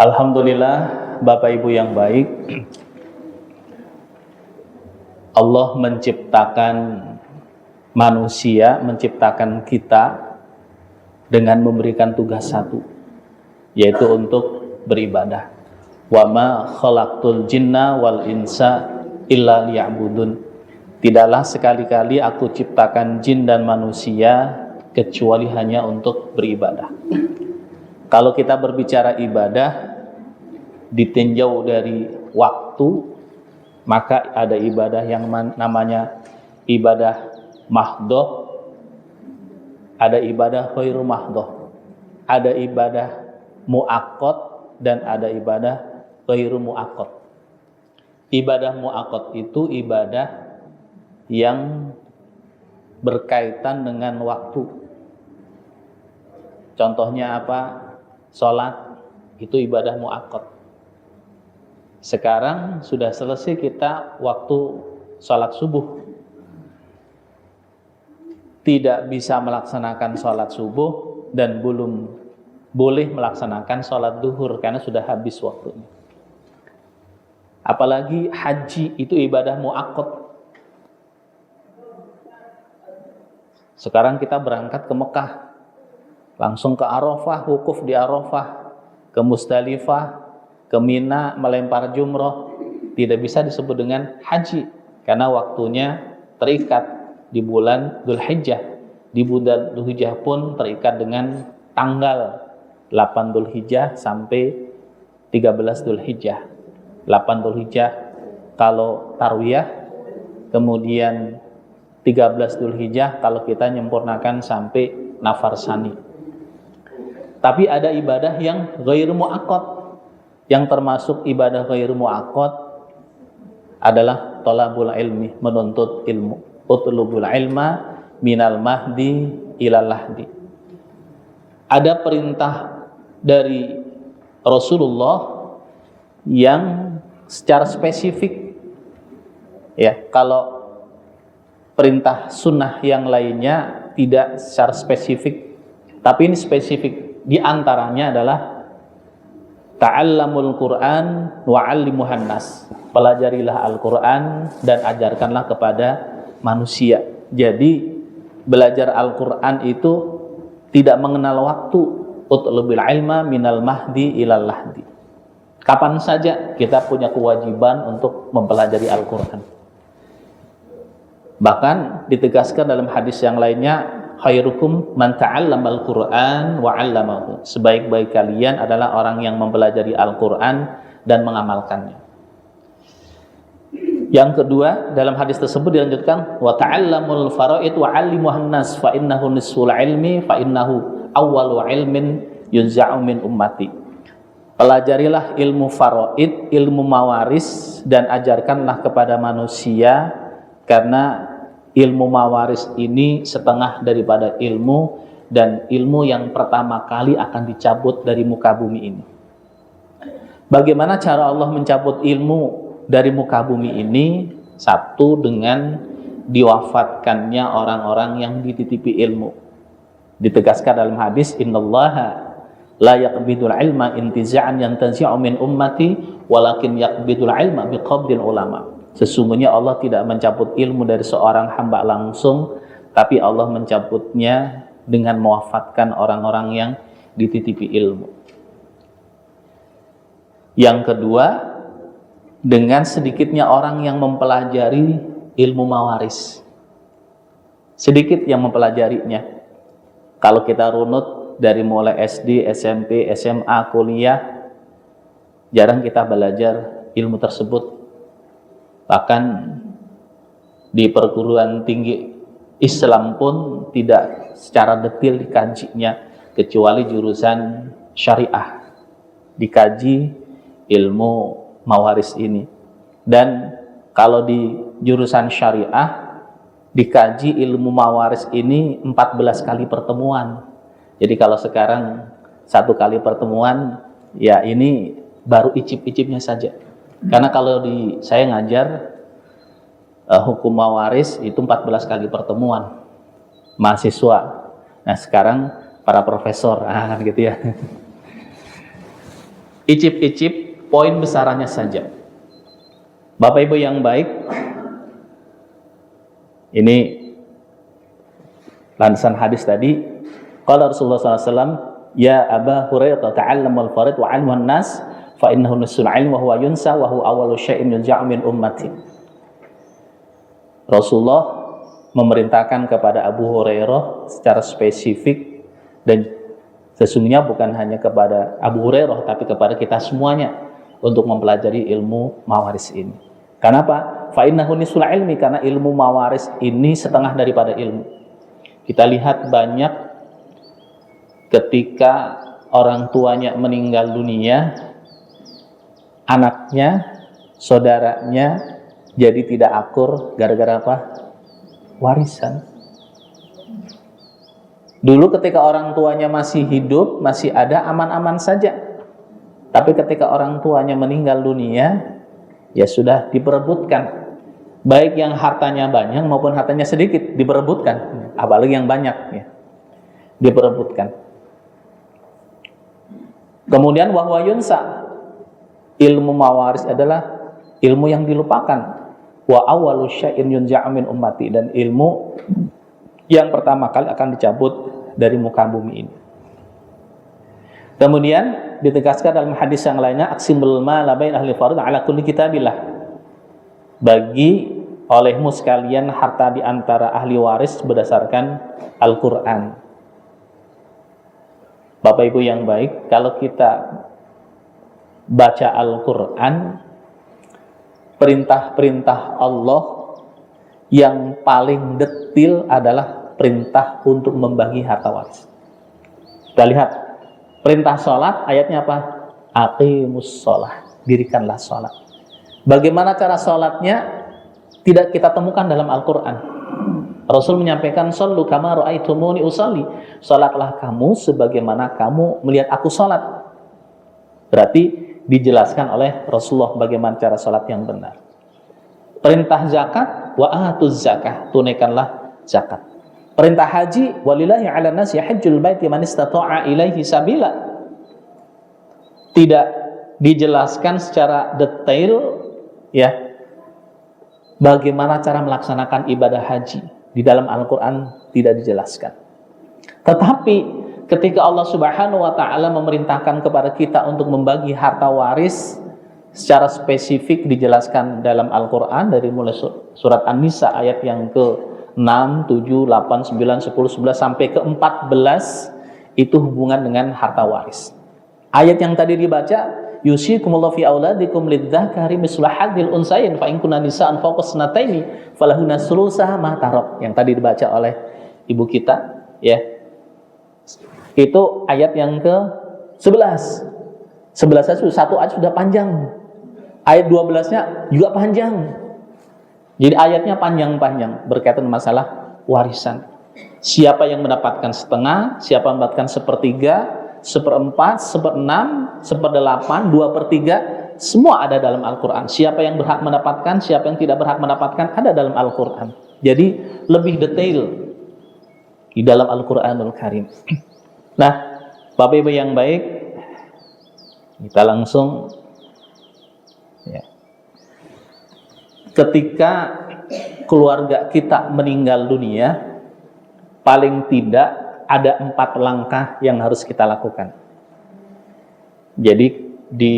Alhamdulillah, Bapak Ibu yang baik, Allah menciptakan manusia, menciptakan kita dengan memberikan tugas satu, yaitu untuk beribadah. Wa ma khalaqtul jinna wal insa illa liya'budun. Tidaklah sekali-kali aku ciptakan jin dan manusia kecuali hanya untuk beribadah. Kalau kita berbicara ibadah ditinjau dari waktu, maka ada ibadah yang namanya ibadah mahdhah, ada ibadah khairu mahdhah, ada ibadah muaqqat dan ada ibadah khairu muaqqat. Ibadah muaqqat itu ibadah yang berkaitan dengan waktu. Contohnya apa? Sholat itu ibadah muaqqat. Sekarang sudah selesai kita waktu sholat subuh. Tidak bisa melaksanakan sholat subuh dan belum boleh melaksanakan sholat duhur karena sudah habis waktunya. Apalagi haji itu ibadah muaqqat. Sekarang kita berangkat ke Mekah, langsung ke Arafah, wukuf di Arafah, ke Musdalifah, ke Mina, melempar jumroh, tidak bisa disebut dengan haji karena waktunya terikat di bulan Dzulhijjah. Di bulan Dzulhijjah pun terikat dengan tanggal 8 Dzulhijjah sampai 13 Dzulhijjah. 8 Dzulhijjah kalau tarwiyah, kemudian 13 Dzulhijjah kalau kita menyempurnakan sampai nafar sani. Tapi ada ibadah yang ghairu muaqqat. Yang termasuk ibadah ghairu muaqqat adalah thalabul ilmi, menuntut ilmu. Utlubul ilma minal mahdi ilal lahdi. Ada perintah dari Rasulullah yang secara spesifik. Ya, kalau perintah sunnah yang lainnya tidak secara spesifik, tapi ini spesifik. Di antaranya adalah ta'allamul Qur'an wa'allimuhan nas. Pelajarilah Al-Qur'an dan ajarkanlah kepada manusia. Jadi belajar Al-Qur'an itu tidak mengenal waktu. Utlubil ilma minal mahdi ilal lahdi. Kapan saja kita punya kewajiban untuk mempelajari Al-Qur'an. Bahkan ditegaskan dalam hadis yang lainnya, khairukum man ta'allamal Qur'an wa 'allamahu. Sebaik-baik kalian adalah orang yang mempelajari Al-Qur'an dan mengamalkannya. Yang kedua, dalam hadis tersebut dilanjutkan, wa ta'allamul fara'id wa 'allimuhan nas fa innahu nisful ilmi fa innahu awwalu ilmin yunza'u min ummati. Pelajarilah ilmu faraid, ilmu mawaris, dan ajarkanlah kepada manusia, karena ilmu mawaris ini setengah daripada ilmu, dan ilmu yang pertama kali akan dicabut dari muka bumi ini. Bagaimana cara Allah mencabut ilmu dari muka bumi ini? Satu, dengan diwafatkannya orang-orang yang dititipi ilmu. Ditegaskan dalam hadis, innallaha la yaqbidul ilma intiza'an yantazi'u min ummati walakin yaqbidul ilma biqabdil ulama. Sesungguhnya Allah tidak mencabut ilmu dari seorang hamba langsung, tapi Allah mencabutnya dengan mewafatkan orang-orang yang dititipi ilmu. Yang kedua, dengan sedikitnya orang yang mempelajari ilmu mawaris. Sedikit yang mempelajarinya. Kalau kita runut dari mulai SD, SMP, SMA, kuliah, jarang kita belajar ilmu tersebut. Bahkan di perguruan tinggi Islam pun tidak secara detail dikajinya, kecuali jurusan syariah dikaji ilmu mawaris ini. Dan kalau di jurusan syariah dikaji ilmu mawaris ini 14 kali pertemuan. Jadi kalau sekarang 1 kali pertemuan, ya ini baru icip-icipnya saja. Karena kalau saya ngajar hukum mawaris itu 14 kali pertemuan mahasiswa. Nah sekarang para profesor, gitu ya. icip-icip poin besarannya saja. Bapak Ibu yang baik, ini landasan hadis tadi. Qala Rasulullah SAW, ya Aba Hurairah ta'allamul farid wa 'almun nas fa innahu nusul 'ilm wa huwa yunsa wa huwa awwalu syai'in yunza'u min ummati. Rasulullah memerintahkan kepada Abu Hurairah secara spesifik, dan sesungguhnya bukan hanya kepada Abu Hurairah tapi kepada kita semuanya untuk mempelajari ilmu mawaris ini. Kenapa? Fa innahu nusul 'ilmi, karena ilmu mawaris ini setengah daripada ilmu. Kita lihat banyak ketika orang tuanya meninggal dunia, anaknya, saudaranya jadi tidak akur gara-gara apa? Warisan. Dulu ketika orang tuanya masih hidup, masih ada, aman-aman saja. Tapi ketika orang tuanya meninggal dunia, ya sudah diperebutkan. Baik yang hartanya banyak maupun hartanya sedikit diperebutkan. Apalagi yang banyak, ya, diperebutkan. Kemudian wahwa yunsa, ilmu mawaris adalah ilmu yang dilupakan. Wa awwalu syai'in yunza'u min ummati, dan ilmu yang pertama kali akan dicabut dari muka bumi ini. Kemudian ditegaskan dalam hadis yang lainnya, aqsimul mala bain ahli fardh ala kulli kitabillah. Bagi olehmu sekalian harta di antara ahli waris berdasarkan Al-Qur'an. Bapak Ibu yang baik, kalau kita baca Al-Qur'an, perintah-perintah Allah yang paling detil adalah perintah untuk membagi harta waris. Kita lihat perintah sholat, ayatnya apa? Aqimus sholah, dirikanlah sholat. Bagaimana cara sholatnya? Tidak kita temukan dalam Al-Quran. Rasul menyampaikan, Shollu kama ra'aitumuni usolli, sholatlah kamu sebagaimana kamu melihat aku sholat. Berarti dijelaskan oleh Rasulullah bagaimana cara sholat yang benar. Perintah zakat, wa atuz zakah, tunaikanlah zakat. Perintah haji, walillahi 'alan nasi hajjul baiti man istata'a ilaihi sabila. Tidak dijelaskan secara detail, ya, bagaimana cara melaksanakan ibadah haji. Di dalam Al-Quran tidak dijelaskan. Tetapi ketika Allah Subhanahu wa ta'ala memerintahkan kepada kita untuk membagi harta waris secara spesifik, dijelaskan dalam Al-Quran dari mulai surat An-Nisa ayat yang ke-6, 7, 8, 9, 10, 11 sampai ke-14, itu hubungan dengan harta waris. Ayat yang tadi dibaca, yusikumullahu fi auladikum lidzakari mislu hadzil unsayain fa in kunna nisaan fawqa sanataini falahunna thulutsa ma tarak, yang tadi dibaca oleh ibu kita, ya. Itu ayat yang ke-11. 11 satu ayat sudah panjang. Ayat 12-nya juga panjang. Jadi ayatnya panjang-panjang berkaitan masalah warisan. Siapa yang mendapatkan setengah, siapa yang mendapatkan sepertiga, seperempat, seperenam, seperdelapan, 2/3, semua ada dalam Al-Quran. Siapa yang berhak mendapatkan, siapa yang tidak berhak mendapatkan, ada dalam Al-Quran. Jadi lebih detail di dalam Al-Quranul Karim. Nah, Bapak Ibu yang baik, kita langsung, ya. Ketika keluarga kita meninggal dunia, paling tidak ada 4 langkah yang harus kita lakukan. Jadi di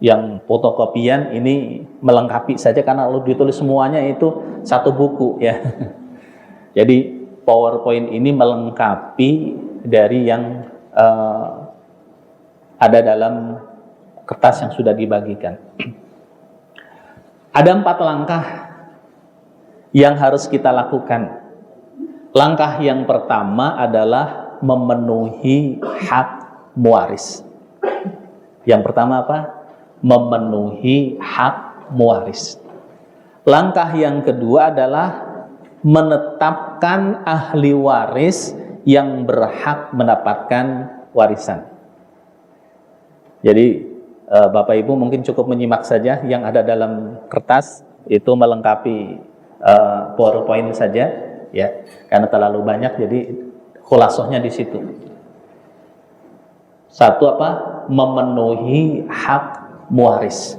yang fotokopian ini melengkapi saja, karena kalau ditulis semuanya itu satu buku, ya. Jadi PowerPoint ini melengkapi dari yang ada dalam kertas yang sudah dibagikan. Ada 4 langkah yang harus kita lakukan. Langkah yang pertama adalah memenuhi hak mewaris. Yang pertama apa? Memenuhi hak mewaris. Langkah yang kedua adalah menetapkan ahli waris yang berhak mendapatkan warisan. Jadi Bapak Ibu mungkin cukup menyimak saja yang ada dalam kertas, itu melengkapi PowerPoint saja, ya, karena terlalu banyak, jadi khulasohnya di situ. Satu apa? Memenuhi hak mewaris.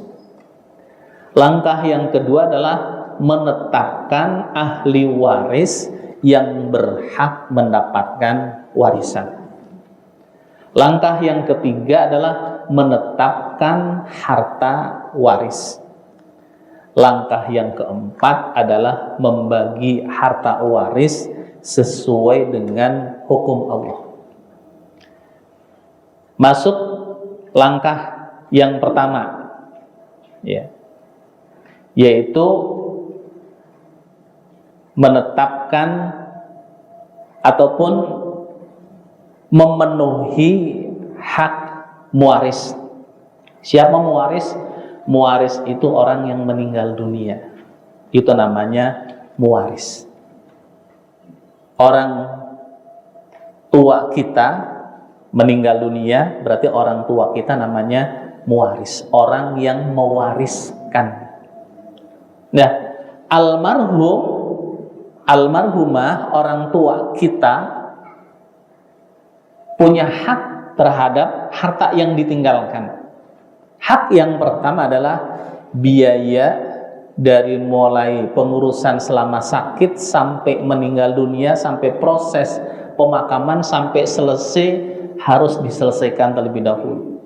Langkah yang kedua adalah menetapkan ahli waris yang berhak mendapatkan warisan. Langkah yang ketiga adalah menetapkan harta waris. Langkah yang keempat adalah membagi harta waris sesuai dengan hukum Allah. Masuk langkah yang pertama, ya, yaitu menetapkan ataupun memenuhi hak mewaris. Siapa mewaris? Mewaris itu orang yang meninggal dunia. Itu namanya mewaris. Orang tua kita meninggal dunia, berarti orang tua kita namanya mewaris, orang yang mewariskan. Nah, almarhum, almarhumah, orang tua kita punya hak terhadap harta yang ditinggalkan. Hak yang pertama adalah biaya dari mulai pengurusan selama sakit sampai meninggal dunia, sampai proses pemakaman, sampai selesai, harus diselesaikan terlebih dahulu.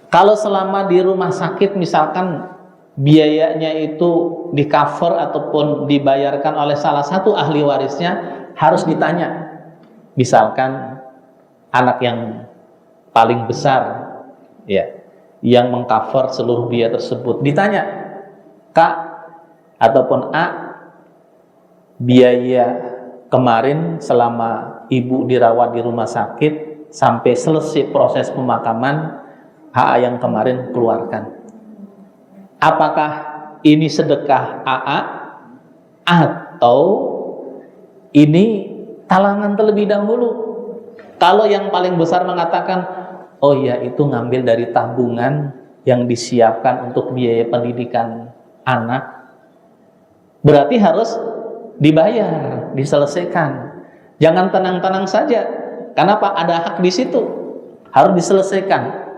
Kalau selama di rumah sakit misalkan biayanya itu di cover ataupun dibayarkan oleh salah satu ahli warisnya, harus ditanya. Misalkan anak yang paling besar, ya, yang mengcover seluruh biaya tersebut, ditanya, Kak ataupun A, biaya kemarin selama ibu dirawat di rumah sakit sampai selesai proses pemakaman, AA yang kemarin keluarkan, apakah ini sedekah AA atau ini talangan terlebih dahulu? Kalau yang paling besar mengatakan, oh ya, itu ngambil dari tabungan yang disiapkan untuk biaya pendidikan anak, berarti harus dibayar, diselesaikan. Jangan tenang-tenang saja. Kenapa? Ada hak di situ, harus diselesaikan.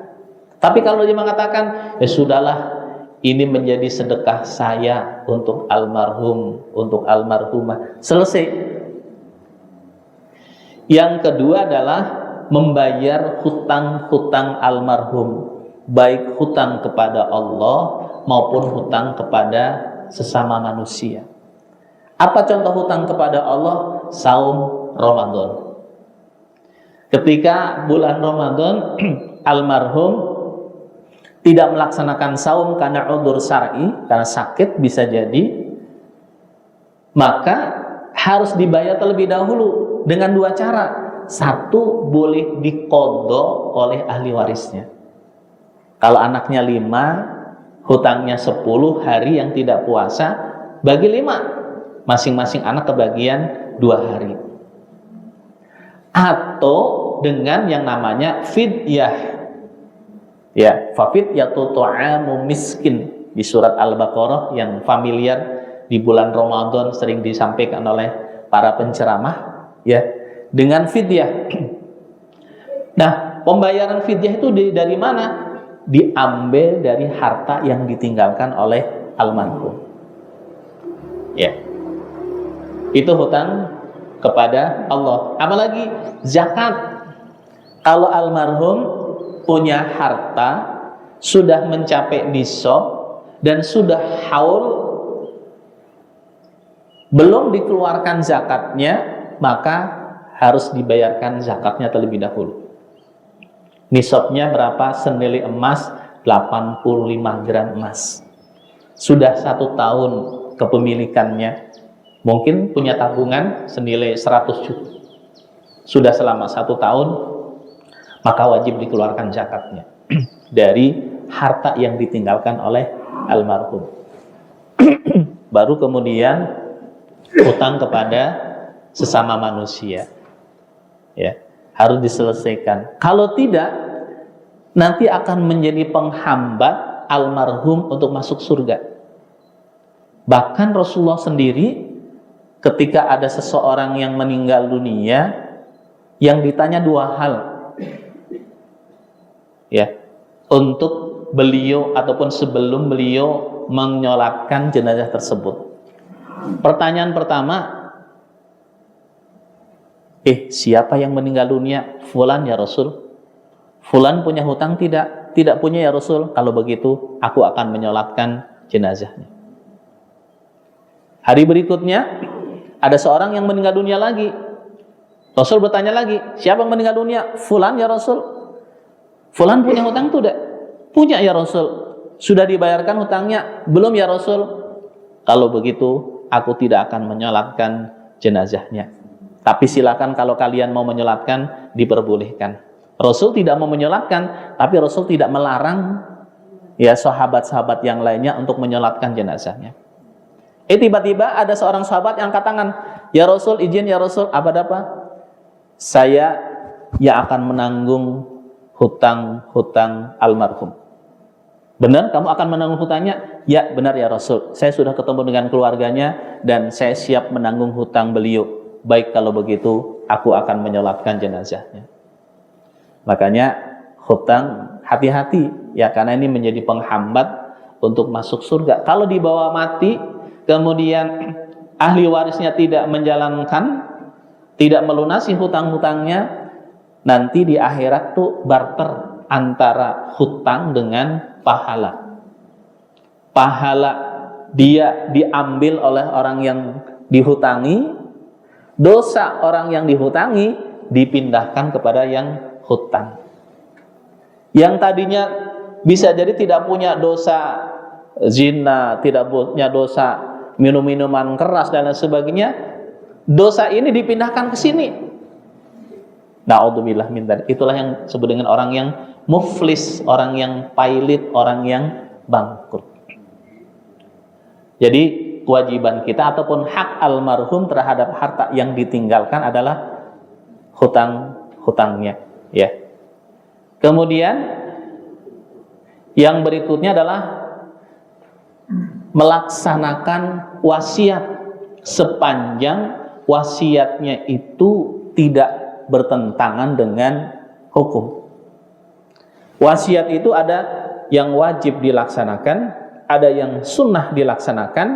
Tapi kalau dia mengatakan, ya sudahlah, ini menjadi sedekah saya untuk almarhum, untuk almarhumah, selesai. Yang kedua adalah membayar hutang-hutang almarhum, baik hutang kepada Allah maupun hutang kepada sesama manusia. Apa contoh hutang kepada Allah? Saum Ramadan. Ketika bulan Ramadan almarhum tidak melaksanakan saum karena udzur syar'i, karena sakit bisa jadi, maka harus dibayar terlebih dahulu dengan dua cara. Satu, boleh diqadha oleh ahli warisnya. Kalau anaknya 5, hutangnya 10 hari yang tidak puasa, bagi 5, masing-masing anak kebagian 2 hari. Atau dengan yang namanya fidyah, ya, fafidyatu tu'amu miskin, di surat Al-Baqarah yang familiar di bulan Ramadan sering disampaikan oleh para penceramah, ya, dengan fidyah. Nah, pembayaran fidyah itu dari mana? Diambil dari harta yang ditinggalkan oleh almarhum, ya. Itu hutang kepada Allah. Apalagi zakat. Kalau almarhum punya harta sudah mencapai nisab dan sudah haul, belum dikeluarkan zakatnya, maka harus dibayarkan zakatnya terlebih dahulu. Nisabnya berapa? Senilai emas 85 gram emas. Sudah 1 tahun kepemilikannya, mungkin punya tabungan senilai 100 juta. Sudah selama 1 tahun, maka wajib dikeluarkan zakatnya dari harta yang ditinggalkan oleh almarhum. Baru kemudian hutang kepada sesama manusia, ya, harus diselesaikan. Kalau tidak, nanti akan menjadi penghambat almarhum untuk masuk surga. Bahkan Rasulullah sendiri ketika ada seseorang yang meninggal dunia, yang ditanya 2 hal. ya, untuk beliau ataupun sebelum beliau menyolatkan jenazah tersebut. Pertanyaan pertama, siapa yang meninggal dunia? Fulan ya Rasul. Fulan punya hutang tidak? Tidak punya ya Rasul. Kalau begitu aku akan menyolatkan jenazahnya. Hari berikutnya ada seorang yang meninggal dunia lagi. Rasul bertanya lagi, siapa yang meninggal dunia? Fulan ya Rasul. Fulan punya hutang tidak? Punya ya Rasul. Sudah dibayarkan hutangnya? Belum ya Rasul. Kalau begitu aku tidak akan menyolatkan jenazahnya. Tapi silakan kalau kalian mau menyolatkan, diperbolehkan. Rasul tidak mau menyolatkan, tapi Rasul tidak melarang ya sahabat-sahabat yang lainnya untuk menyolatkan jenazahnya. Tiba-tiba ada seorang sahabat yang angkat tangan, ya Rasul, izin ya Rasul, apa? Saya yang akan menanggung hutang almarhum. Benar kamu akan menanggung hutangnya? Ya benar ya Rasul, saya sudah ketemu dengan keluarganya dan saya siap menanggung hutang beliau. Baik kalau begitu aku akan menyolatkan jenazahnya. Makanya hutang hati-hati ya, karena ini menjadi penghambat untuk masuk surga. Kalau dibawa mati kemudian ahli warisnya tidak menjalankan, tidak melunasi hutang-hutangnya, nanti di akhirat tuh barter antara hutang dengan pahala. Pahala dia diambil oleh orang yang dihutangi, dosa orang yang dihutangi dipindahkan kepada yang hutang. Yang tadinya bisa jadi tidak punya dosa zina, tidak punya dosa minum-minuman keras dan lain sebagainya, dosa ini dipindahkan ke sini. Na'udzubillah min dzalik. Itulah yang disebut dengan orang yang muflis, orang yang pailit, orang yang bangkrut. Jadi kewajiban kita ataupun hak almarhum terhadap harta yang ditinggalkan adalah hutang-hutangnya, ya. Kemudian yang berikutnya adalah melaksanakan wasiat sepanjang wasiatnya itu tidak bertentangan dengan hukum. Wasiat itu ada yang wajib dilaksanakan, ada yang sunnah dilaksanakan,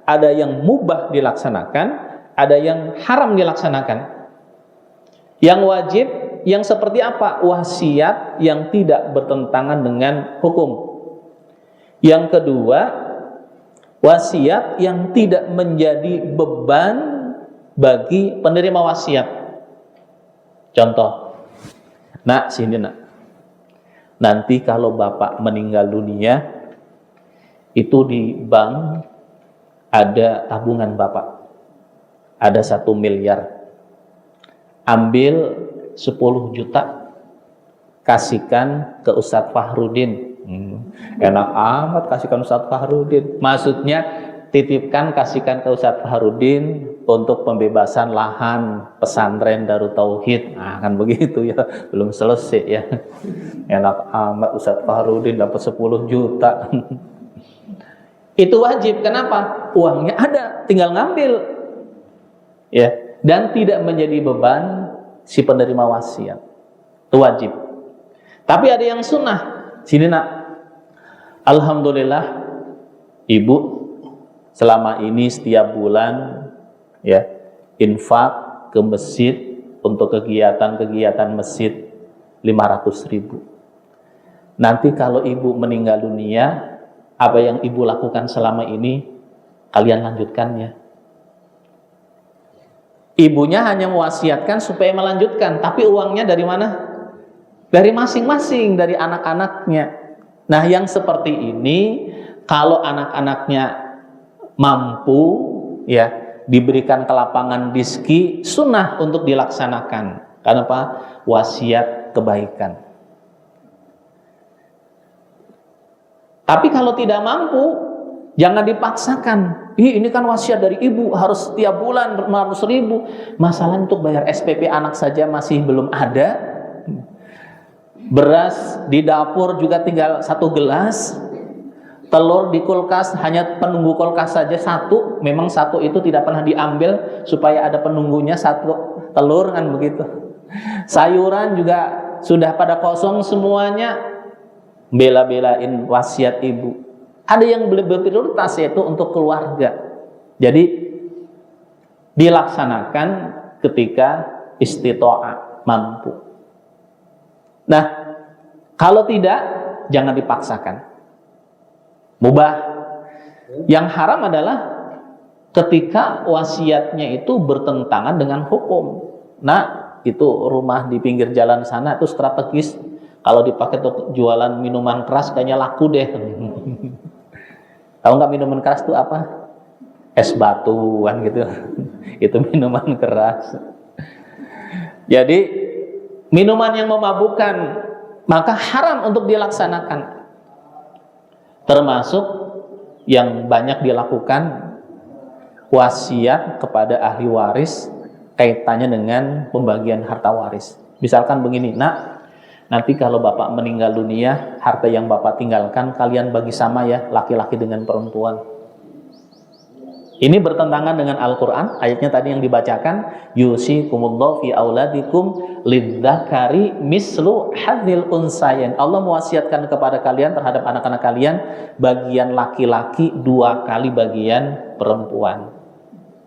ada yang mubah dilaksanakan, ada yang haram dilaksanakan. Yang wajib yang seperti apa? Wasiat yang tidak bertentangan dengan hukum. Yang kedua, wasiat yang tidak menjadi beban bagi penerima wasiat. Contoh, nak sini nak, nanti kalau bapak meninggal dunia, itu di bank ada tabungan bapak, ada 1 miliar, ambil 10 juta, kasihkan ke Ustadz Fahrudin. Enak amat kasihkan Ustadz Fahrudin. Maksudnya titipkan, kasihkan ke Ustadz Fahrudin untuk pembebasan lahan pesantren Darut Tauhid. Nah, kan begitu ya, belum selesai ya. Enak amat Ustadz Fahrudin dapat 10 juta. Itu wajib. Kenapa? Uangnya ada, tinggal ngambil. Ya, dan tidak menjadi beban si penerima wasiat. Itu wajib. Tapi ada yang sunnah. Sini nak, alhamdulillah ibu selama ini setiap bulan ya infak ke masjid untuk kegiatan-kegiatan masjid 500.000. Nanti kalau ibu meninggal dunia, apa yang ibu lakukan selama ini kalian lanjutkannya. Ibunya hanya mewasiatkan supaya melanjutkan, tapi uangnya dari mana? Dari masing-masing, dari anak-anaknya. Nah, yang seperti ini kalau anak-anaknya mampu ya diberikan kelapangan rezeki, sunnah untuk dilaksanakan. Karena apa? Wasiat kebaikan. Tapi kalau tidak mampu, jangan dipaksakan. Ini kan wasiat dari ibu, harus setiap bulan 500.000. Masalah untuk bayar SPP anak saja masih belum ada. Beras di dapur juga tinggal 1 gelas. Telur di kulkas hanya penunggu kulkas saja 1. Memang 1 itu tidak pernah diambil supaya ada penunggunya 1 telur kan begitu. Sayuran juga sudah pada kosong semuanya. bela-belain wasiat ibu. Ada yang berprioritas yaitu untuk keluarga. Jadi dilaksanakan ketika istito'a, mampu. Nah, kalau tidak, jangan dipaksakan. Mubah. Yang haram adalah ketika wasiatnya itu bertentangan dengan hukum. Nah, itu rumah di pinggir jalan sana itu strategis. Kalau dipakai untuk jualan minuman keras kayaknya laku deh. Tahu nggak minuman keras itu apa? Es batu kan gitu. Itu minuman keras. Jadi minuman yang memabukkan maka haram untuk dilaksanakan. Termasuk yang banyak dilakukan wasiat kepada ahli waris kaitannya dengan pembagian harta waris. Misalkan begini, nak, nanti kalau bapak meninggal dunia, harta yang bapak tinggalkan kalian bagi sama ya, laki-laki dengan perempuan. Ini bertentangan dengan Al-Quran, ayatnya tadi yang dibacakan, yusikumullahu fi auladikum lidzakari mislu hadzil unsayain. Allah mewasiatkan kepada kalian terhadap anak-anak kalian bagian laki-laki 2 kali bagian perempuan.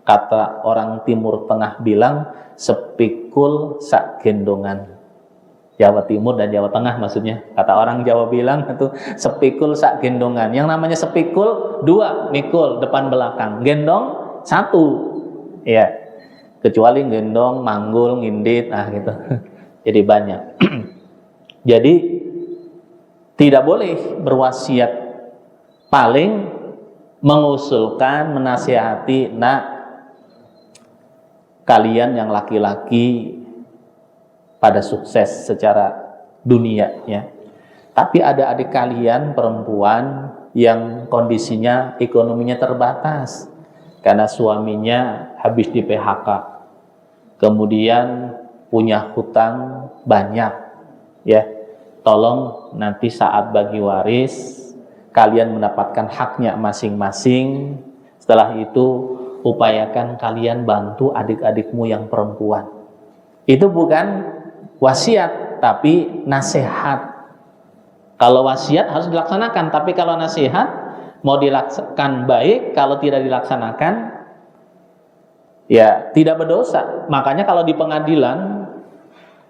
Kata orang Timur Tengah bilang sepikul sak gendongan. Jawa Timur dan Jawa Tengah maksudnya. Kata orang Jawa bilang itu sepikul sak gendongan. Yang namanya sepikul 2, mikul depan belakang, gendong 1. Ya. Kecuali gendong, manggul, ngindit, gitu. Jadi banyak. Jadi tidak boleh berwasiat. Paling mengusulkan, menasihati, nak, kalian yang laki-laki pada sukses secara dunia ya. Tapi ada adik kalian perempuan yang kondisinya ekonominya terbatas karena suaminya habis di PHK. Kemudian punya hutang banyak ya. Tolong nanti saat bagi waris kalian mendapatkan haknya masing-masing. Setelah itu upayakan kalian bantu adik-adikmu yang perempuan. Itu bukan wasiat, tapi nasihat. Kalau wasiat harus dilaksanakan, tapi kalau nasihat mau dilaksanakan baik, kalau tidak dilaksanakan ya tidak berdosa. Makanya kalau di pengadilan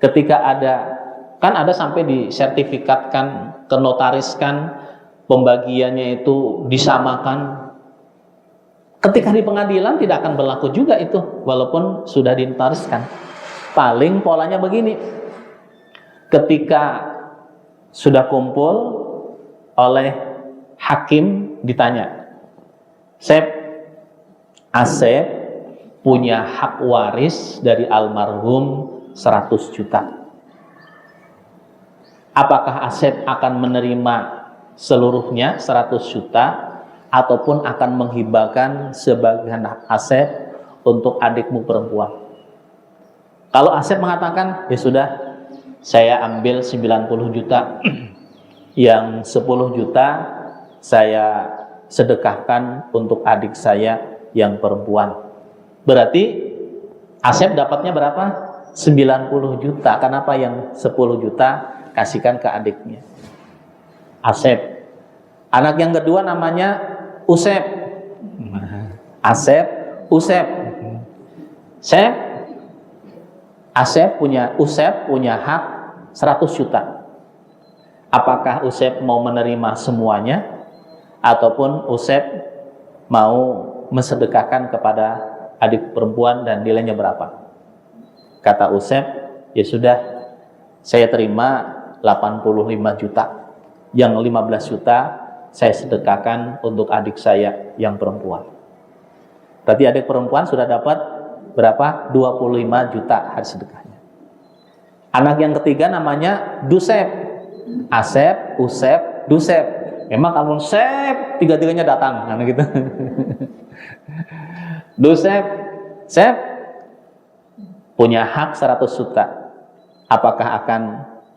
ketika ada sampai disertifikatkan, kenotariskan, pembagiannya itu disamakan. Ketika di pengadilan tidak akan berlaku juga itu walaupun sudah dinotariskan. Paling polanya begini, ketika sudah kumpul oleh hakim ditanya, Asep punya hak waris dari almarhum 100 juta. Apakah Asep akan menerima seluruhnya 100 juta ataupun akan menghibahkan sebagian hak Asep untuk adikmu perempuan? Kalau Asep mengatakan, ya sudah, saya ambil 90 juta, yang 10 juta saya sedekahkan untuk adik saya yang perempuan. Berarti Asep dapatnya berapa? 90 juta. Kenapa yang 10 juta kasihkan ke adiknya? Asep. Anak yang kedua namanya Usep. Asep, Usep. Usep punya hak 100 juta. Apakah Usep mau menerima semuanya ataupun Usep mau mensedekahkan kepada adik perempuan dan nilainya berapa? Kata Usep, ya sudah, saya terima 85 juta. Yang 15 juta saya sedekahkan untuk adik saya yang perempuan. Berarti adik perempuan sudah dapat berapa? 25 juta hari sedekahnya. Anak yang ketiga namanya Dusep. Asep, Usep, Dusep. Memang kalau Sep, tiga-tiganya datang, kan gitu. Dusep, Sep punya hak 100 juta. Apakah akan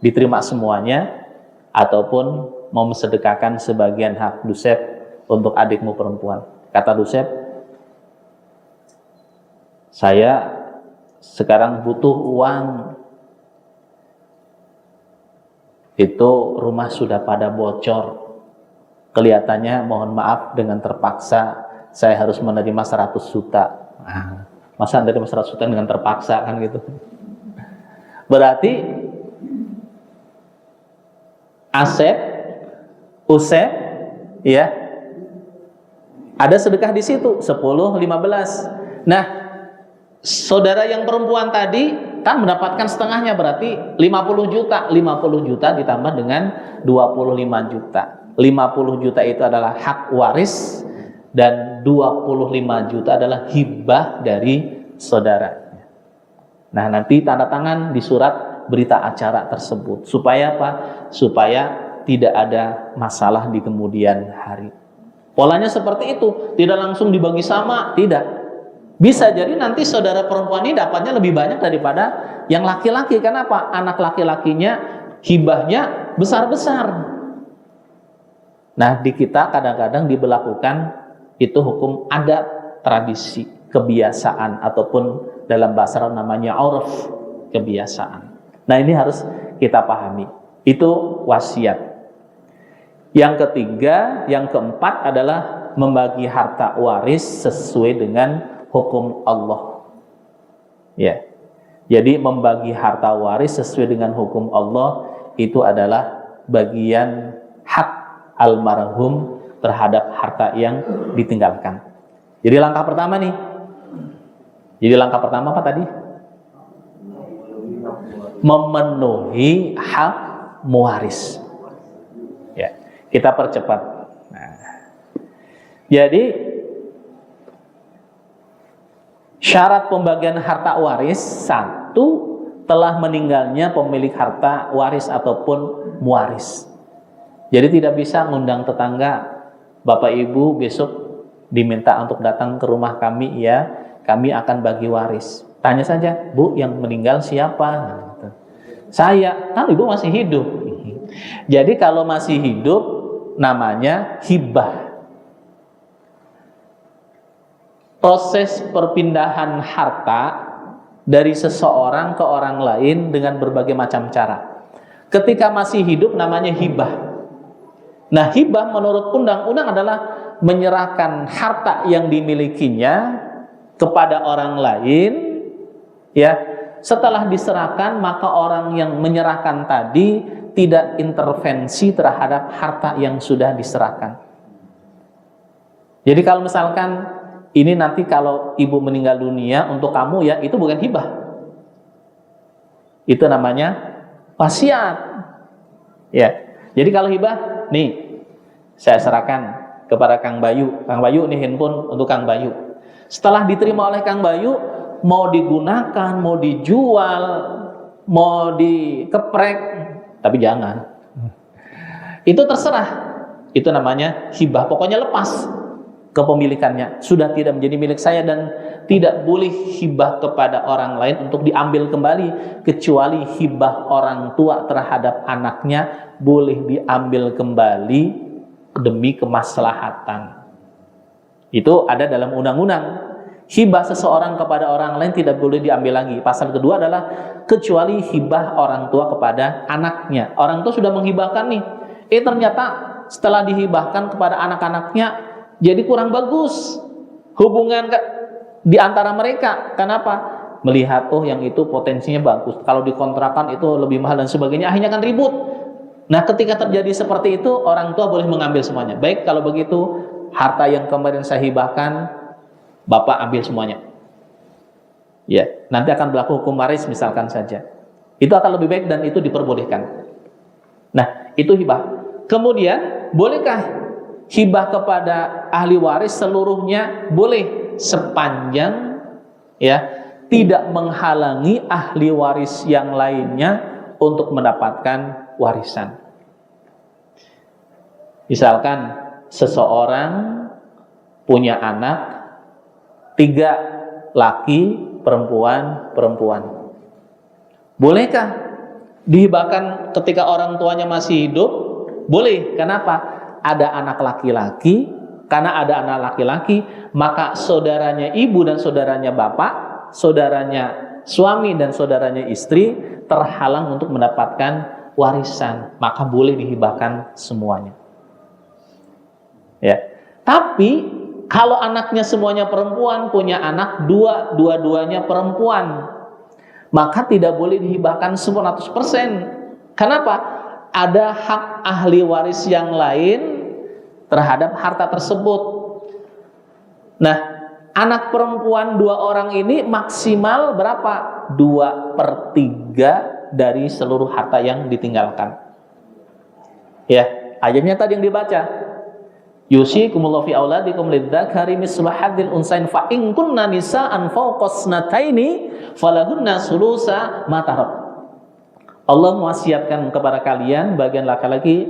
diterima semuanya ataupun mau mensedekahkan sebagian hak Dusep untuk adikmu perempuan? Kata Dusep, saya sekarang butuh uang itu rumah sudah pada bocor. Kelihatannya mohon maaf dengan terpaksa saya harus menerima 100 juta. Nah, masa menerima 100 juta dengan terpaksa kan gitu. Berarti aset, usep, ya, ada sedekah di situ 10, 15. Nah, saudara yang perempuan tadi kan mendapatkan setengahnya, berarti 50 juta. 50 juta ditambah dengan 25 juta. 50 juta itu adalah hak waris dan 25 juta adalah hibah dari saudara. Nah, nanti tanda tangan di surat berita acara tersebut. Supaya apa? Supaya tidak ada masalah di kemudian hari. Polanya seperti itu, tidak langsung dibagi sama, tidak. Bisa jadi nanti saudara perempuan ini dapatnya lebih banyak daripada yang laki-laki. Kenapa? Anak laki-lakinya hibahnya besar-besar. Nah, di kita kadang-kadang diberlakukan itu hukum adat, tradisi, kebiasaan, ataupun dalam bahasa Arab namanya urf, kebiasaan. Nah, ini harus kita pahami. Itu wasiat. Yang ketiga, yang keempat adalah membagi harta waris sesuai dengan hukum Allah. Ya. Jadi membagi harta waris sesuai dengan hukum Allah itu adalah bagian hak almarhum terhadap harta yang ditinggalkan. Jadi langkah pertama nih. Jadi langkah pertama apa tadi? Memenuhi hak mewaris. Ya, kita percepat. Nah, jadi syarat pembagian harta waris, satu, telah meninggalnya pemilik harta waris ataupun mewaris. Jadi tidak bisa ngundang tetangga, Bapak Ibu besok diminta untuk datang ke rumah kami, ya, kami akan bagi waris. Tanya saja, Bu, yang meninggal siapa? Nah, gitu. Saya, kan Ibu masih hidup. Jadi kalau masih hidup namanya hibah. Proses perpindahan harta dari seseorang ke orang lain dengan berbagai macam cara. Ketika masih hidup namanya hibah. Nah, hibah menurut undang-undang adalah menyerahkan harta yang dimilikinya kepada orang lain, ya. Setelah diserahkan, maka orang yang menyerahkan tadi tidak intervensi terhadap harta yang sudah diserahkan. Jadi kalau misalkan ini nanti kalau ibu meninggal dunia untuk kamu, ya, itu bukan hibah. Itu namanya wasiat. Ya. Jadi kalau hibah, nih, saya serahkan kepada Kang Bayu. Kang Bayu, nih handphone untuk Kang Bayu. Setelah diterima oleh Kang Bayu, mau digunakan, mau dijual, mau dikeprek, tapi jangan. Itu terserah. Itu namanya hibah. Pokoknya lepas kepemilikannya. Sudah tidak menjadi milik saya dan tidak boleh hibah kepada orang lain untuk diambil kembali, kecuali hibah orang tua terhadap anaknya boleh diambil kembali demi kemaslahatan. Itu ada dalam undang-undang. Hibah seseorang kepada orang lain tidak boleh diambil lagi. Pasal kedua adalah kecuali hibah orang tua kepada anaknya. Orang tua sudah menghibahkan nih, ternyata setelah dihibahkan kepada anak-anaknya jadi kurang bagus hubungan di antara mereka. Kenapa? Melihat, oh, yang itu potensinya bagus, kalau dikontrakan itu lebih mahal dan sebagainya, akhirnya kan ribut. Nah, ketika terjadi seperti itu, orang tua boleh mengambil semuanya. Baik, kalau begitu, harta yang kemarin saya hibahkan, Bapak ambil semuanya. Ya, nanti akan berlaku hukum waris misalkan saja. Itu akan lebih baik dan itu diperbolehkan. Nah, itu hibah. Kemudian, bolehkah hibah kepada ahli waris seluruhnya? Boleh, sepanjang, ya, tidak menghalangi ahli waris yang lainnya untuk mendapatkan warisan. Misalkan seseorang punya anak 3 laki, perempuan. Bolehkah dihibahkan ketika orang tuanya masih hidup? Boleh. Kenapa? Ada anak laki-laki. Karena ada anak laki-laki, maka saudaranya ibu dan saudaranya bapak, saudaranya suami dan saudaranya istri terhalang untuk mendapatkan warisan, maka boleh dihibahkan semuanya. Ya. Tapi kalau anaknya semuanya perempuan, punya anak dua-duanya perempuan, maka tidak boleh dihibahkan 100%. Kenapa? Ada hak ahli waris yang lain terhadap harta tersebut. Nah, anak perempuan 2 orang ini maksimal berapa? 2/3 dari seluruh harta yang ditinggalkan. Ya, ayatnya tadi yang dibaca. Yusikumullahu fi auladikum lidzakari mislu hadzil unsain fa in kunna nisaan fawqa snataini falahunna sulusa ma tarak. Allah mewasiatkan kepada kalian bagian laki-laki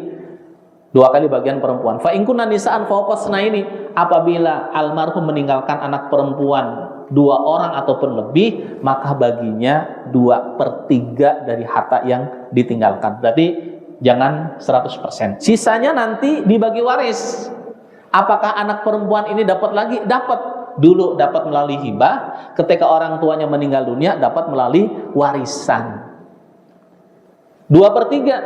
2 kali bagian perempuan. Fa in kunna nisaan fawqa snaini, apabila almarhum meninggalkan anak perempuan 2 orang ataupun lebih, maka baginya 2/3 dari harta yang ditinggalkan. Berarti jangan 100%. Sisanya nanti dibagi waris. Apakah anak perempuan ini dapat lagi? Dapat. Dulu dapat melalui hibah, ketika orang tuanya meninggal dunia dapat melalui warisan. 2/3.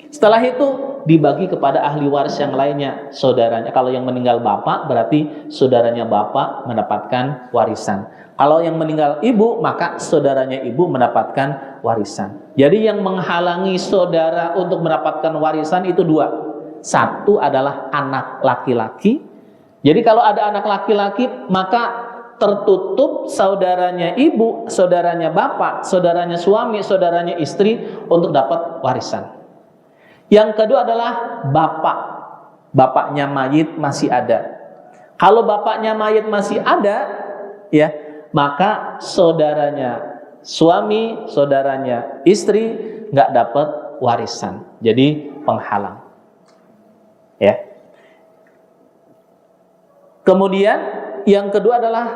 Setelah itu dibagi kepada ahli waris yang lainnya, saudaranya. Kalau yang meninggal bapak, berarti saudaranya bapak mendapatkan warisan. Kalau yang meninggal ibu, maka saudaranya ibu mendapatkan warisan. Jadi yang menghalangi saudara untuk mendapatkan warisan itu 2. Satu adalah anak laki-laki. Jadi kalau ada anak laki-laki, maka tertutup saudaranya ibu, saudaranya bapak, saudaranya suami, saudaranya istri untuk dapat warisan. Yang kedua adalah bapak. Bapaknya mayit masih ada. Kalau bapaknya mayit masih ada, ya, maka saudaranya suami, saudaranya istri nggak dapat warisan. Jadi penghalang. Ya. Kemudian yang kedua adalah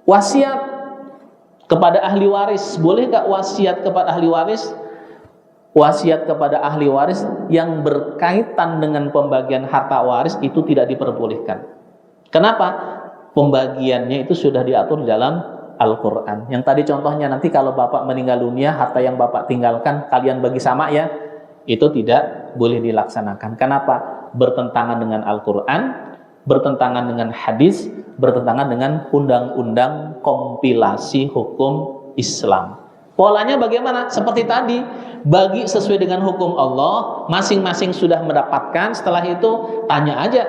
wasiat kepada ahli waris. Boleh nggak wasiat kepada ahli waris? Wasiat kepada ahli waris yang berkaitan dengan pembagian harta waris itu tidak diperbolehkan. Kenapa? Pembagiannya itu sudah diatur di dalam Al-Quran. Yang tadi contohnya, nanti kalau bapak meninggal dunia, harta yang bapak tinggalkan kalian bagi sama ya, itu tidak boleh dilaksanakan. Kenapa? Bertentangan dengan Al-Quran, bertentangan dengan hadis, bertentangan dengan undang-undang kompilasi hukum Islam. Polanya bagaimana? Seperti tadi, bagi sesuai dengan hukum Allah, masing-masing sudah mendapatkan. Setelah itu tanya aja,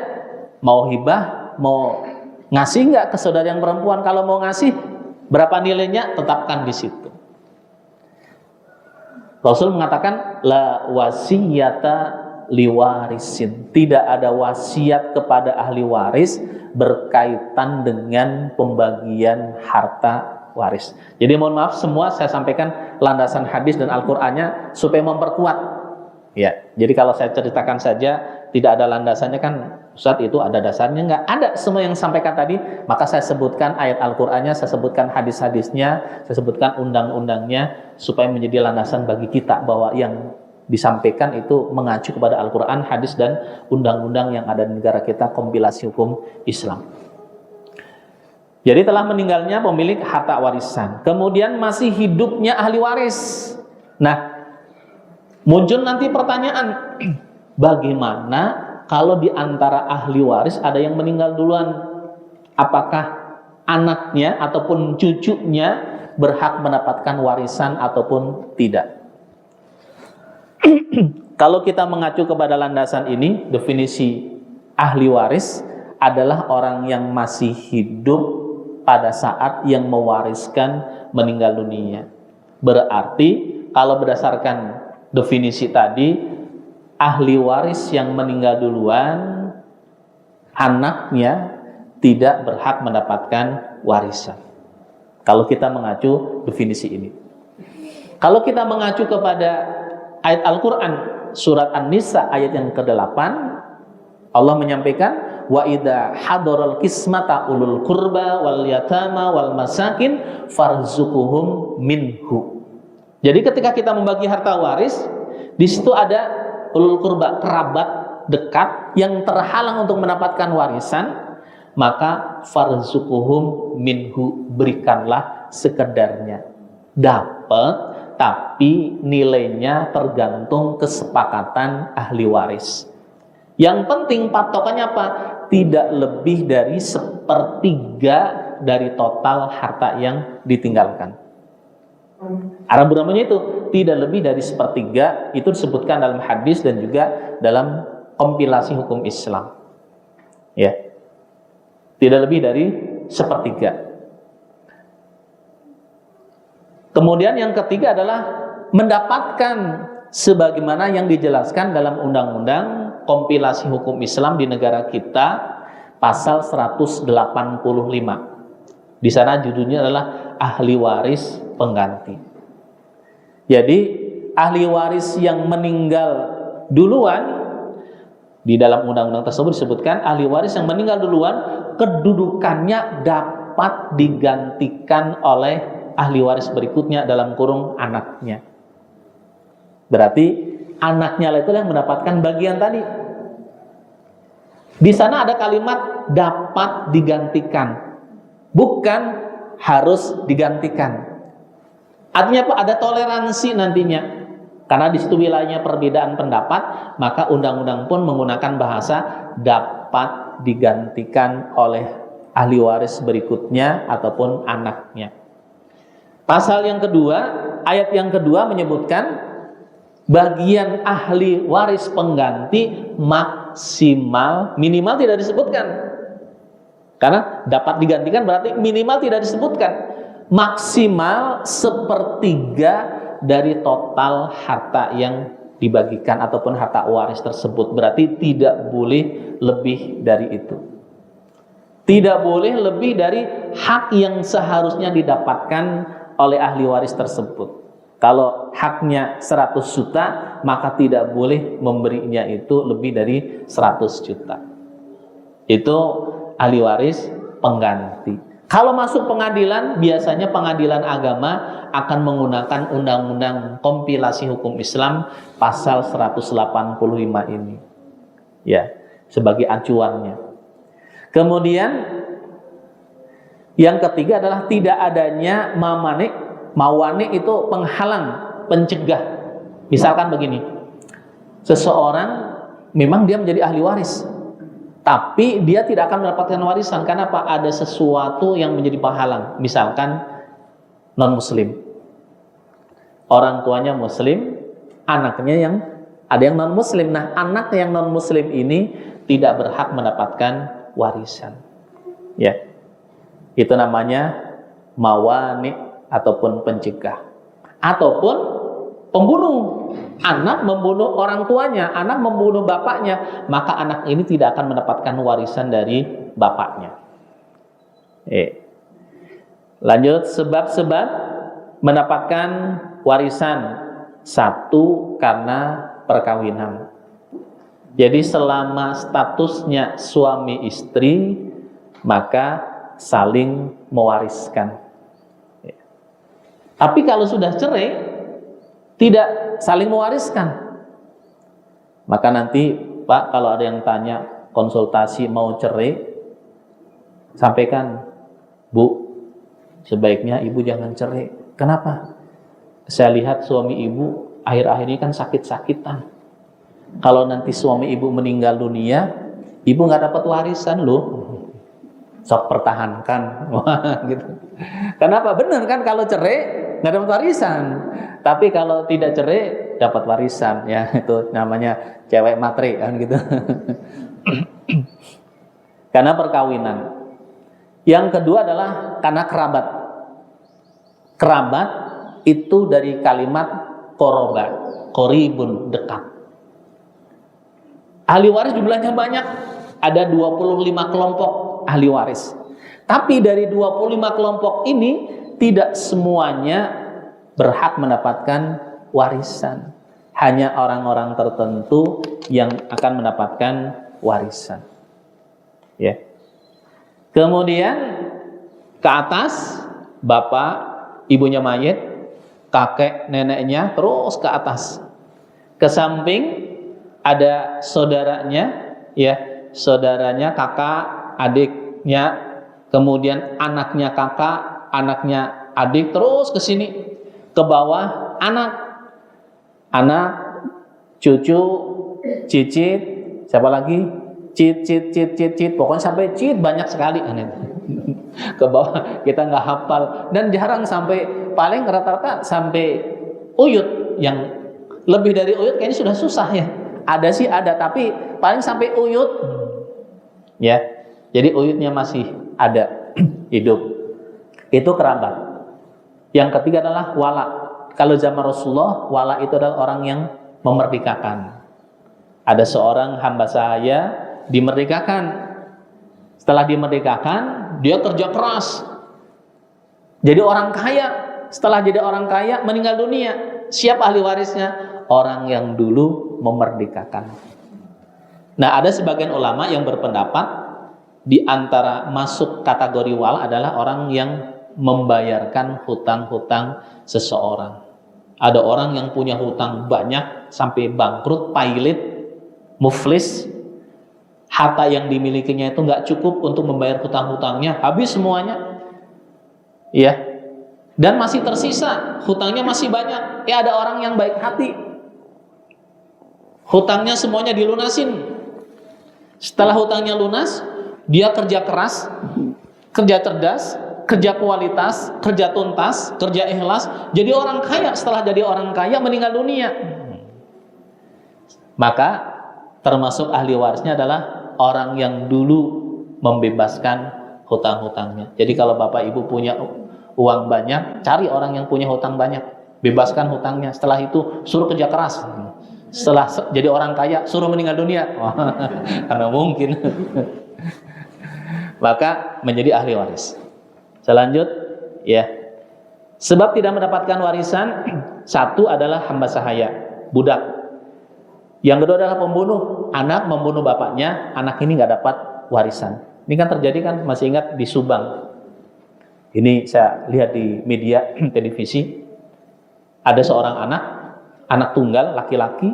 mau hibah, mau ngasih nggak ke saudara yang perempuan? Kalau mau ngasih, berapa nilainya? Tetapkan di situ. Rasul mengatakan la wasiyata liwarisin, tidak ada wasiat kepada ahli waris berkaitan dengan pembagian harta waris. Jadi mohon maaf semua, saya sampaikan landasan hadis dan Al-Qur'annya supaya memperkuat. Ya, jadi kalau saya ceritakan saja tidak ada landasannya kan, Ustaz itu ada dasarnya, enggak ada. Semua yang sampaikan tadi, maka saya sebutkan ayat Al-Qur'annya, saya sebutkan hadis-hadisnya, saya sebutkan undang-undangnya supaya menjadi landasan bagi kita bahwa yang disampaikan itu mengacu kepada Al-Quran, hadis, dan undang-undang yang ada di negara kita, kompilasi hukum Islam. Jadi telah meninggalnya pemilik harta warisan, kemudian masih hidupnya ahli waris. Nah, muncul nanti pertanyaan, bagaimana kalau di antara ahli waris ada yang meninggal duluan? Apakah anaknya ataupun cucunya berhak mendapatkan warisan ataupun tidak? Kalau kita mengacu kepada landasan ini, definisi ahli waris adalah orang yang masih hidup pada saat yang mewariskan meninggal dunia. Berarti kalau berdasarkan definisi tadi, ahli waris yang meninggal duluan, anaknya tidak berhak mendapatkan warisan. Kalau kita mengacu definisi ini. Kalau kita mengacu kepada ayat Al-Quran surat An-Nisa ayat yang ke-8, Allah menyampaikan wa idza hadaral qismata ulul qurba wal yatama wal masakin farzuquhum minhu. Jadi ketika kita membagi harta waris, di situ ada ulul qurba, kerabat dekat yang terhalang untuk mendapatkan warisan, maka farzuquhum minhu, berikanlah sekedarnya. Dapat tapi nilainya tergantung kesepakatan ahli waris. Yang penting patokannya apa? Tidak lebih dari 1/3 dari total harta yang ditinggalkan. Rambu-rambunya itu tidak lebih dari 1/3, itu disebutkan dalam hadis dan juga dalam kompilasi hukum Islam. Ya, tidak lebih dari 1/3. Kemudian yang ketiga adalah mendapatkan sebagaimana yang dijelaskan dalam undang-undang kompilasi hukum Islam di negara kita pasal 185. Di sana judulnya adalah ahli waris pengganti. Jadi ahli waris yang meninggal duluan, di dalam undang-undang tersebut disebutkan ahli waris yang meninggal duluan kedudukannya dapat digantikan oleh ahli waris berikutnya, dalam kurung anaknya. Berarti anaknya itu yang mendapatkan bagian tadi. Di sana ada kalimat dapat digantikan, bukan harus digantikan. Artinya apa? Ada toleransi nantinya. Karena di situ wilayahnya perbedaan pendapat, maka undang-undang pun menggunakan bahasa dapat digantikan oleh ahli waris berikutnya ataupun anaknya. Pasal yang kedua, ayat yang kedua menyebutkan bagian ahli waris pengganti maksimal, minimal tidak disebutkan. Karena dapat digantikan berarti minimal tidak disebutkan. Maksimal 1/3 dari total harta yang dibagikan ataupun harta waris tersebut. Berarti tidak boleh lebih dari itu. Tidak boleh lebih dari hak yang seharusnya didapatkan oleh ahli waris tersebut. Kalau haknya 100 juta, maka tidak boleh memberinya itu lebih dari 100 juta. Itu ahli waris pengganti. Kalau masuk pengadilan, biasanya pengadilan agama akan menggunakan undang-undang kompilasi hukum Islam pasal 185 ini. Ya, sebagai acuannya. Kemudian yang ketiga adalah tidak adanya mawani itu penghalang, pencegah. Misalkan begini, seseorang memang dia menjadi ahli waris, tapi dia tidak akan mendapatkan warisan. Karena apa? Ada sesuatu yang menjadi penghalang. Misalkan non-muslim, orang tuanya muslim, anaknya yang ada yang non-muslim. Nah, anak yang non-muslim ini tidak berhak mendapatkan warisan. Ya, itu namanya mawani ataupun pencegah. Ataupun pembunuh, anak membunuh orang tuanya, anak membunuh bapaknya, maka anak ini tidak akan mendapatkan warisan dari bapaknya. Lanjut, sebab-sebab mendapatkan warisan. Satu, karena perkawinan. Jadi selama statusnya suami istri, maka saling mewariskan. Tapi kalau sudah cerai, tidak saling mewariskan. Maka nanti Pak, kalau ada yang tanya konsultasi mau cerai, sampaikan, Bu, sebaiknya ibu jangan cerai. Kenapa? Saya lihat suami ibu akhir-akhir ini kan sakit-sakitan. Kalau nanti suami ibu meninggal dunia, ibu nggak dapat warisan loh. Sok pertahankan. Gitu. Kenapa? Benar kan, kalau cerai nggak dapat warisan. Tapi kalau tidak cerai dapat warisan. Ya, itu namanya cewek matre kan gitu. Karena perkawinan. Yang kedua adalah karena kerabat. Kerabat itu dari kalimat qoroba, qoribun, dekat. Ahli waris jumlahnya banyak, ada 25 kelompok ahli waris. Tapi dari 25 kelompok ini tidak semuanya berhak mendapatkan warisan. Hanya orang-orang tertentu yang akan mendapatkan warisan. Ya. Kemudian ke atas, bapak, ibunya mayit, kakek, neneknya, terus ke atas. Ke samping ada saudaranya, ya, saudaranya, kakak, adiknya, kemudian anaknya kakak, anaknya adik, terus ke sini. Ke bawah anak, cucu, cicit, siapa lagi? Cit, pokoknya sampai cit banyak sekali ke bawah kita nggak hafal, dan jarang sampai, paling rata-rata sampai uyut. Yang lebih dari uyut kayaknya sudah susah ya. Ada sih ada, tapi paling sampai uyut ya. Jadi uyutnya masih ada hidup, itu kerabat. Yang ketiga adalah wala. Kalau zaman Rasulullah, wala itu adalah orang yang memerdekakan. Ada seorang hamba saya dimerdekakan. Setelah dimerdekakan, dia kerja keras, jadi orang kaya. Setelah jadi orang kaya, meninggal dunia. Siapa ahli warisnya? Orang yang dulu memerdekakan. Nah, ada sebagian ulama yang berpendapat di antara masuk kategori wala adalah orang yang membayarkan hutang-hutang seseorang. Ada orang yang punya hutang banyak sampai bangkrut, pailit, muflis, harta yang dimilikinya itu nggak cukup untuk membayar hutang-hutangnya, habis semuanya, ya, dan masih tersisa, hutangnya masih banyak. Ya, ada orang yang baik hati, hutangnya semuanya dilunasin. Setelah hutangnya lunas, dia kerja keras, kerja cerdas, kerja kualitas, kerja tuntas, kerja ikhlas, jadi orang kaya. Setelah jadi orang kaya, meninggal dunia. Maka termasuk ahli warisnya adalah orang yang dulu membebaskan hutang-hutangnya. Jadi kalau bapak ibu punya uang banyak, cari orang yang punya hutang banyak, bebaskan hutangnya. Setelah itu suruh kerja keras. Setelah jadi orang kaya, suruh meninggal dunia. Karena mungkin. Maka menjadi ahli waris. Selanjut, ya. Sebab tidak mendapatkan warisan, satu adalah hamba sahaya, budak. Yang kedua adalah pembunuh. Anak membunuh bapaknya, anak ini nggak dapat warisan. Ini kan terjadi kan, masih ingat di Subang. Ini saya lihat di media televisi. Ada seorang anak tunggal, laki-laki,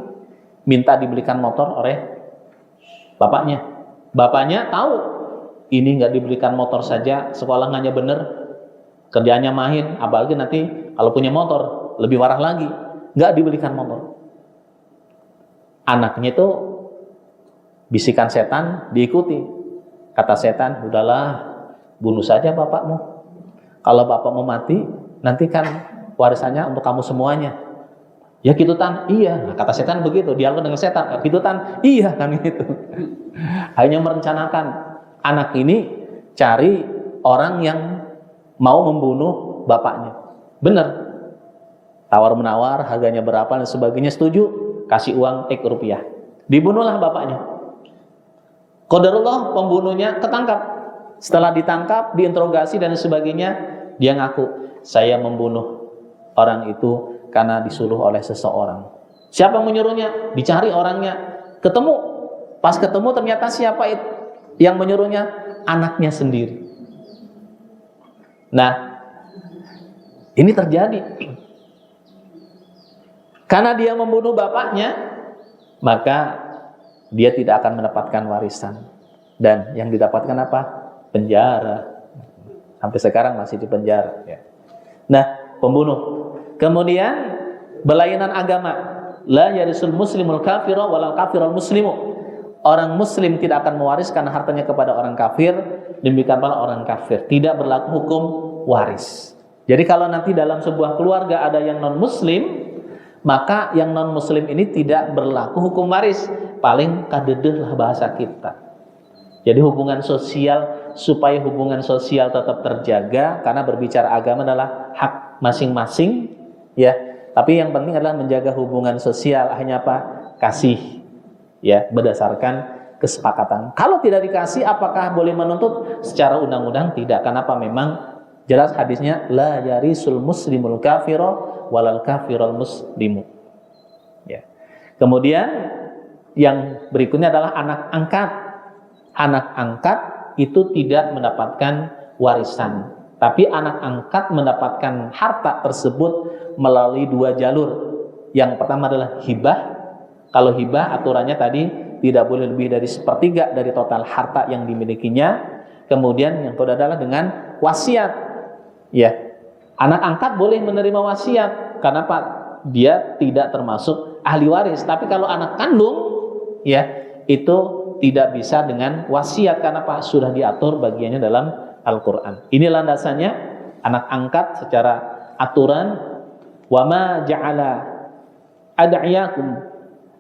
minta dibelikan motor oleh bapaknya. Bapaknya tahu ini nggak dibelikan motor saja, sekolah hanya bener, kerjanya main, apalagi nanti kalau punya motor lebih parah lagi, nggak dibelikan motor. Anaknya itu bisikan setan diikuti. Kata setan, udahlah, bunuh saja bapakmu. Kalau bapakmu mati, nanti kan warisannya untuk kamu semuanya. Ya gitu tan, iya. Nah, kata setan begitu, dialog dengan setan, gitu tan, iya kan gitu. Hanya merencanakan. Anak ini cari orang yang mau membunuh bapaknya. Benar. Tawar-menawar, harganya berapa dan sebagainya, setuju, kasih uang X rupiah. Dibunuhlah bapaknya. Qadarullah, pembunuhnya ketangkap. Setelah ditangkap, diinterogasi dan sebagainya, dia ngaku, saya membunuh orang itu karena disuruh oleh seseorang. Siapa yang menyuruhnya? Dicari orangnya. Ketemu. Pas ketemu ternyata siapa itu yang menyuruhnya? Anaknya sendiri. Nah, ini terjadi. Karena dia membunuh bapaknya, maka dia tidak akan mendapatkan warisan. Dan yang didapatkan apa? Penjara. Sampai sekarang masih di penjara. Nah, pembunuh. Kemudian berlainan agama. La yarisul muslimul kafira walal kafirul muslimu. Orang muslim tidak akan mewariskan hartanya kepada orang kafir, demikian pula orang kafir tidak berlaku hukum waris. Jadi kalau nanti dalam sebuah keluarga ada yang non muslim, maka yang non muslim ini tidak berlaku hukum waris. Paling kadedeh lah bahasa kita. Jadi hubungan sosial, supaya hubungan sosial tetap terjaga, karena berbicara agama adalah hak masing-masing, ya. Tapi yang penting adalah menjaga hubungan sosial. Hanya apa? Kasih, ya, berdasarkan kesepakatan. Kalau tidak dikasih, apakah boleh menuntut? Secara undang-undang tidak. Kenapa? Memang jelas hadisnya, la yarisul muslimul kafiro walal kafirul muslimu. Ya. Kemudian yang berikutnya adalah anak angkat. Anak angkat itu tidak mendapatkan warisan, tapi anak angkat mendapatkan harta tersebut melalui dua jalur. Yang pertama adalah hibah. Kalau hibah aturannya tadi tidak boleh lebih dari sepertiga dari total harta yang dimilikinya. Kemudian yang kedua adalah dengan wasiat. Ya, anak angkat boleh menerima wasiat. Karena Pak, dia tidak termasuk ahli waris. Tapi kalau anak kandung, ya, itu tidak bisa dengan wasiat. Karena apa? Sudah diatur bagiannya dalam Al-Quran. Ini landasannya anak angkat secara aturan. Wa ma ja'ala ad'iyakum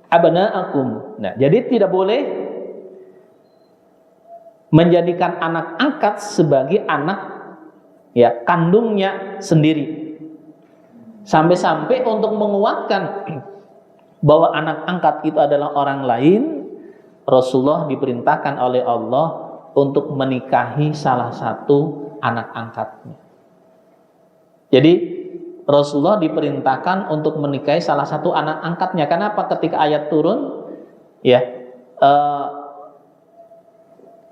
abna'akum. Nah, jadi tidak boleh menjadikan anak angkat sebagai anak, ya, kandungnya sendiri. Sampai-sampai untuk menguatkan bahwa anak angkat itu adalah orang lain, Rasulullah diperintahkan oleh Allah untuk menikahi salah satu anak angkatnya. Jadi Rasulullah diperintahkan untuk menikahi salah satu anak angkatnya. Kenapa? Ketika ayat turun, ya,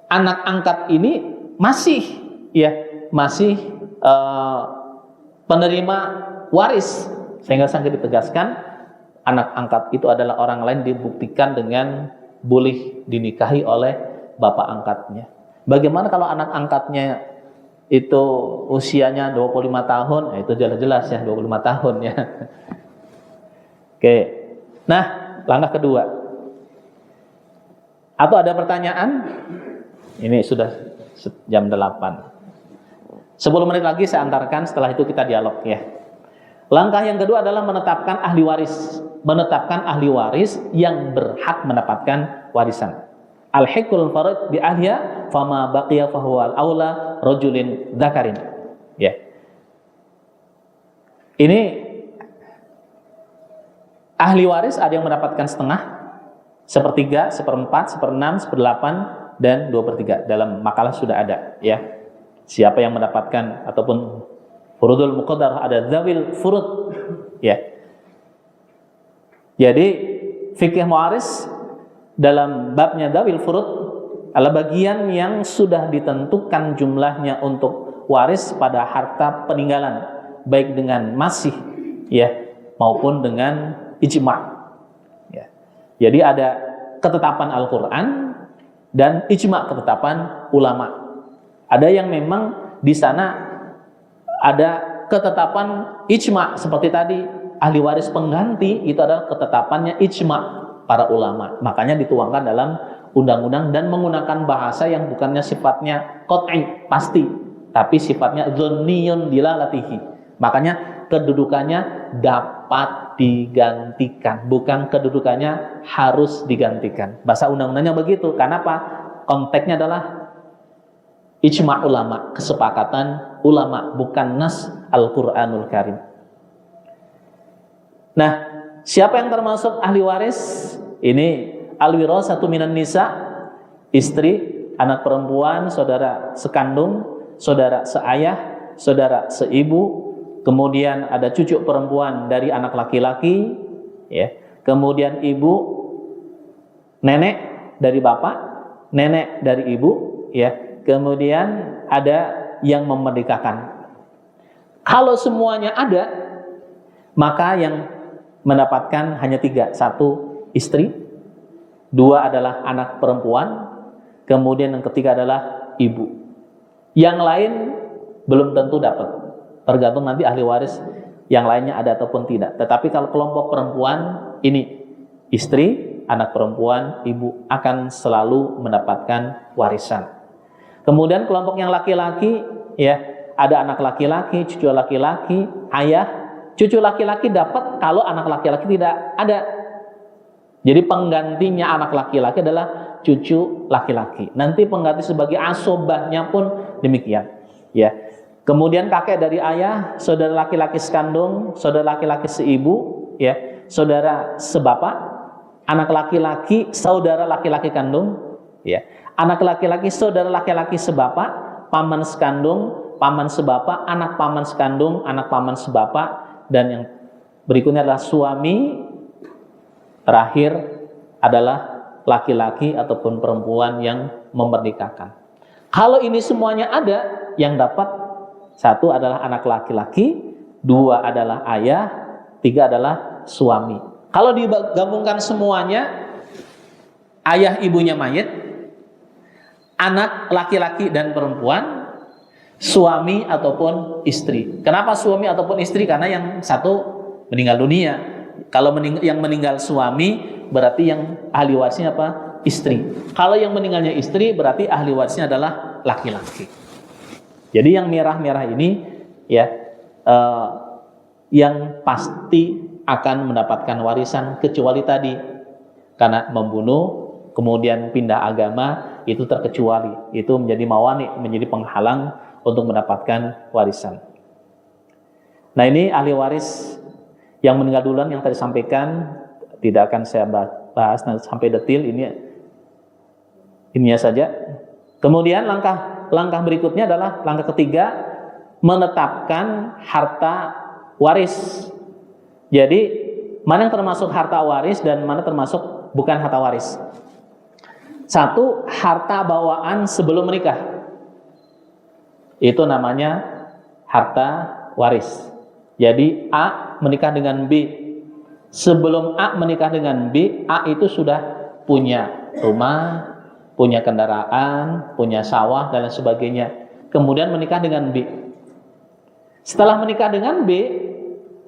anak angkat ini masih, ya, masih penerima waris, sehingga sangat ditegaskan anak angkat itu adalah orang lain, dibuktikan dengan boleh dinikahi oleh bapak angkatnya. Bagaimana kalau anak angkatnya itu usianya 25 tahun? Nah, itu jelas-jelas ya 25 tahun ya. Oke. Nah, langkah kedua. Atau ada pertanyaan? Ini sudah jam 8. 10 menit lagi saya antarkan, setelah itu kita dialog ya. Langkah yang kedua adalah menetapkan ahli waris. Menetapkan ahli waris yang berhak mendapatkan warisan. Al-hiqul farad bi ahliya fama baqiya fahuwa al-aula rajulin dzakarin. Ya. Ini ahli waris ada yang mendapatkan setengah, sepertiga, seperempat, seperenam, seperdelapan, dan 2/3. Dalam makalah sudah ada ya. Siapa yang mendapatkan ataupun furudul muqaddar, ada zawil furud ya. Jadi fikih muwaris dalam babnya zawil furud adalah bagian yang sudah ditentukan jumlahnya untuk waris pada harta peninggalan, baik dengan masih ya maupun dengan ijma' ya. Jadi ada ketetapan Al-Qur'an dan ijma' ketetapan ulama. Ada yang memang di sana ada ketetapan ijma' seperti tadi, ahli waris pengganti itu adalah ketetapannya ijma' para ulama. Makanya dituangkan dalam undang-undang dan menggunakan bahasa yang bukannya sifatnya qat'i, pasti, tapi sifatnya dzanniyun dilalatihi. Makanya kedudukannya dapat digantikan, bukan kedudukannya harus digantikan. Bahasa undang-undangnya begitu. Kenapa? Konteksnya adalah ijma' ulama, kesepakatan ulama, bukan nas Al-Qur'anul Karim. Nah, siapa yang termasuk ahli waris? Ini al-wirasatu minan nisa, istri, anak perempuan, saudara sekandung, saudara seayah, saudara seibu, kemudian ada cucu perempuan dari anak laki-laki, ya. Kemudian ibu, nenek dari bapak, nenek dari ibu, ya. Kemudian ada yang memerdekakan. Kalau semuanya ada, maka yang mendapatkan hanya 3. 1 istri, 2 adalah anak perempuan, kemudian yang ketiga adalah ibu. Yang lain belum tentu dapat, tergantung nanti ahli waris yang lainnya ada ataupun tidak. Tetapi kalau kelompok perempuan ini, istri, anak perempuan, ibu akan selalu mendapatkan warisan. Kemudian kelompok yang laki-laki, ya, ada anak laki-laki, cucu laki-laki, ayah, cucu laki-laki dapat kalau anak laki-laki tidak ada. Jadi penggantinya anak laki-laki adalah cucu laki-laki. Nanti pengganti sebagai asobahnya pun demikian, ya. Kemudian kakek dari ayah, saudara laki-laki sekandung, saudara laki-laki seibu, ya, saudara sebapak, anak laki-laki, saudara laki-laki kandung, ya. Anak laki-laki, saudara laki-laki sebapak, paman sekandung, paman sebapak, anak paman sekandung, anak paman sebapak, dan yang berikutnya adalah suami, terakhir adalah laki-laki ataupun perempuan yang memerdekakan. Kalau ini semuanya ada, yang dapat 1 adalah anak laki-laki, 2 adalah ayah, 3 adalah suami. Kalau digabungkan semuanya, ayah ibunya mayit, anak laki-laki dan perempuan, suami ataupun istri. Kenapa suami ataupun istri? Karena yang satu meninggal dunia. Kalau yang meninggal suami, berarti yang ahli warisnya apa? Istri. Kalau yang meninggalnya istri, berarti ahli warisnya adalah laki-laki. Jadi yang merah-merah ini ya yang pasti akan mendapatkan warisan, kecuali tadi karena membunuh kemudian pindah agama, itu terkecuali. Itu menjadi mawani, menjadi penghalang untuk mendapatkan warisan. Nah, ini ahli waris yang meninggal duluan yang tadi sampaikan, tidak akan saya bahas sampai detail, ininya saja. Kemudian langkah berikutnya adalah langkah ketiga, menetapkan harta waris. Jadi mana yang termasuk harta waris dan mana termasuk bukan harta waris. Satu, harta bawaan sebelum menikah, itu namanya harta waris. Jadi A menikah dengan B. Sebelum A menikah dengan B, A itu sudah punya rumah, punya kendaraan, punya sawah dan lain sebagainya. Kemudian menikah dengan B. Setelah menikah dengan B,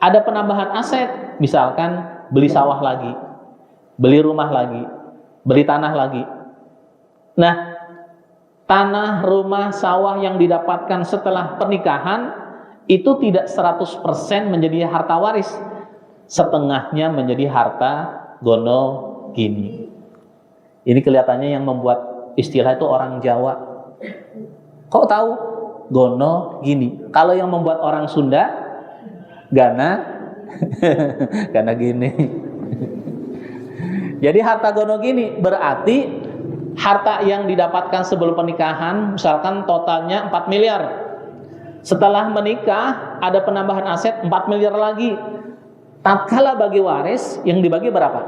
ada penambahan aset, misalkan beli sawah lagi, beli rumah lagi, beli tanah lagi. Nah, tanah, rumah, sawah yang didapatkan setelah pernikahan itu tidak 100% menjadi harta waris. Setengahnya menjadi harta gono gini. Ini kelihatannya yang membuat istilah itu orang Jawa. Kok tahu? Gono gini. Kalau yang membuat orang Sunda, gana gana gini. Jadi harta gono gini berarti harta yang didapatkan sebelum pernikahan, misalkan totalnya 4 miliar. Setelah menikah ada penambahan aset 4 miliar lagi. Tatkala bagi waris yang dibagi berapa?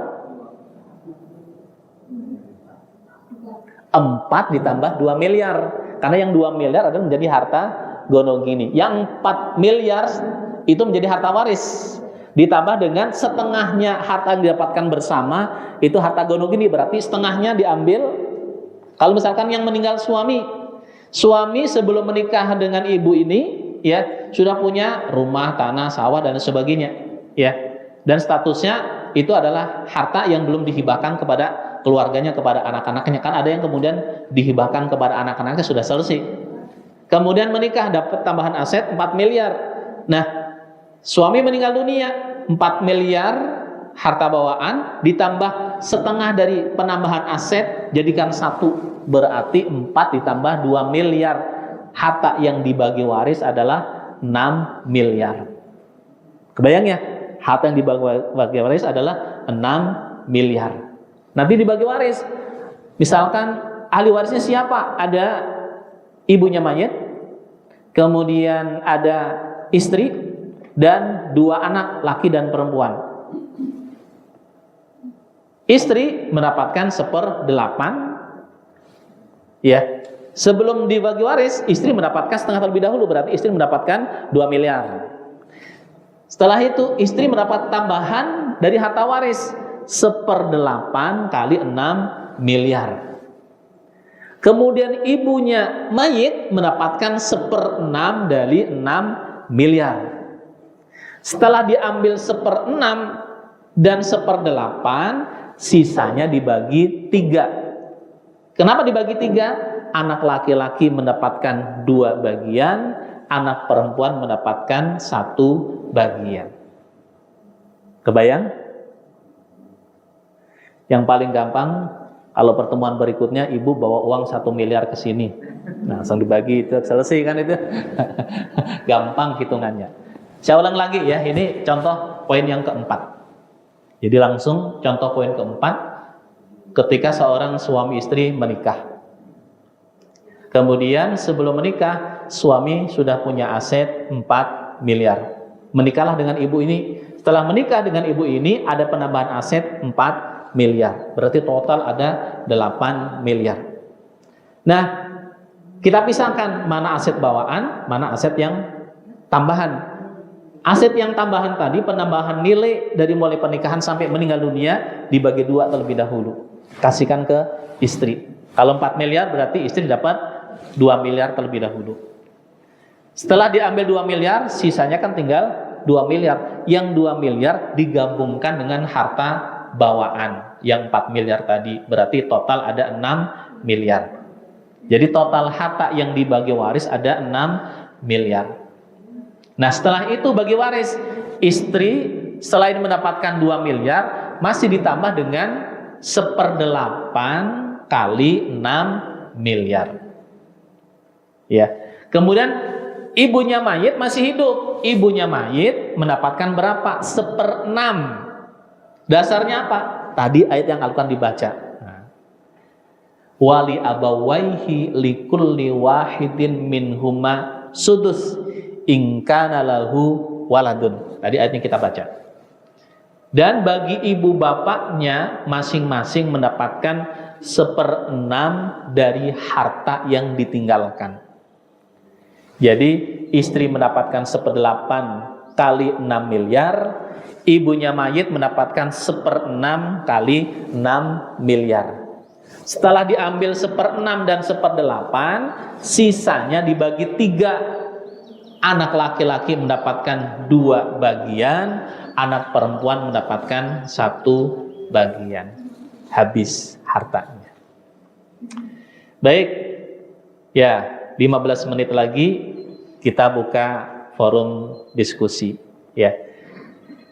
4 ditambah 2 miliar. Karena yang 2 miliar adalah menjadi harta gono gini. Yang 4 miliar itu menjadi harta waris. Ditambah dengan setengahnya harta yang didapatkan bersama, itu harta gono gini. Berarti setengahnya diambil. Kalau misalkan yang meninggal suami sebelum menikah dengan ibu ini, ya sudah punya rumah, tanah, sawah dan sebagainya, ya. Dan statusnya itu adalah harta yang belum dihibahkan kepada keluarganya, kepada anak-anaknya. Kan ada yang kemudian dihibahkan kepada anak-anaknya sudah selesai. Kemudian menikah dapat tambahan aset 4 miliar. Nah, suami meninggal dunia, 4 miliar harta bawaan ditambah setengah dari penambahan aset jadikan 1. Berarti 4 ditambah 2 miliar. Harta yang dibagi waris adalah 6 miliar. Kebayang ya? Harta yang dibagi waris adalah 6 miliar. Nanti dibagi waris. Misalkan ahli warisnya siapa? Ada ibunya mayit, kemudian ada istri dan 2 anak, laki dan perempuan. Istri mendapatkan 1/8. Ya, sebelum dibagi waris, istri mendapatkan setengah terlebih dahulu, berarti istri mendapatkan 2 miliar. Setelah itu, istri mendapat tambahan dari harta waris 1/8 kali 6 miliar. Kemudian ibunya mayit mendapatkan 1/6 dari 6 miliar. Setelah diambil 1/6 dan 1/8, sisanya dibagi 3. Kenapa dibagi 3? Anak laki-laki mendapatkan 2 bagian, anak perempuan mendapatkan 1 bagian. Kebayang? Yang paling gampang, kalau pertemuan berikutnya ibu bawa uang 1 miliar ke sini, nah, langsung dibagi, itu selesai kan itu. Gampang hitungannya. Saya ulang lagi ya, ini contoh poin yang keempat. Jadi langsung contoh poin keempat. Ketika seorang suami istri menikah, kemudian sebelum menikah suami sudah punya aset 4 miliar. Menikahlah dengan ibu ini. Setelah menikah dengan ibu ini ada penambahan aset 4 miliar. Berarti total ada 8 miliar. Nah, kita pisahkan mana aset bawaan, mana aset yang tambahan. Aset yang tambahan tadi, penambahan nilai dari mulai pernikahan sampai meninggal dunia, dibagi 2 terlebih dahulu. Kasihkan ke istri. Kalau 4 miliar berarti istri dapat 2 miliar terlebih dahulu. Setelah diambil 2 miliar, sisanya kan tinggal 2 miliar. yang 2 miliar digabungkan dengan harta bawaan yang 4 miliar tadi, berarti total ada 6 miliar. Jadi total harta yang dibagi waris ada 6 miliar. Nah, setelah itu bagi waris, istri selain mendapatkan 2 miliar masih ditambah dengan 1/8 kali 6 miliar. Ya. Kemudian ibunya mayit masih hidup. Ibunya mayit mendapatkan berapa? 1/6. Dasarnya apa? Tadi ayat yang akan dibaca. Wali abawaihi likulli wahidin minhuma sudus in kana lahu waladun. Tadi ayatnya kita baca. Dan bagi ibu bapaknya masing-masing mendapatkan 1/6 dari harta yang ditinggalkan. Jadi istri mendapatkan 1/8 kali 6 miliar, ibunya mayit mendapatkan 1/6 kali 6 miliar. Setelah diambil 1/6 dan 1/8, sisanya dibagi 3. Anak laki-laki mendapatkan 2 bagian, anak perempuan mendapatkan 1 bagian. Habis hartanya. Baik, ya 15 menit lagi kita buka forum diskusi. Ya,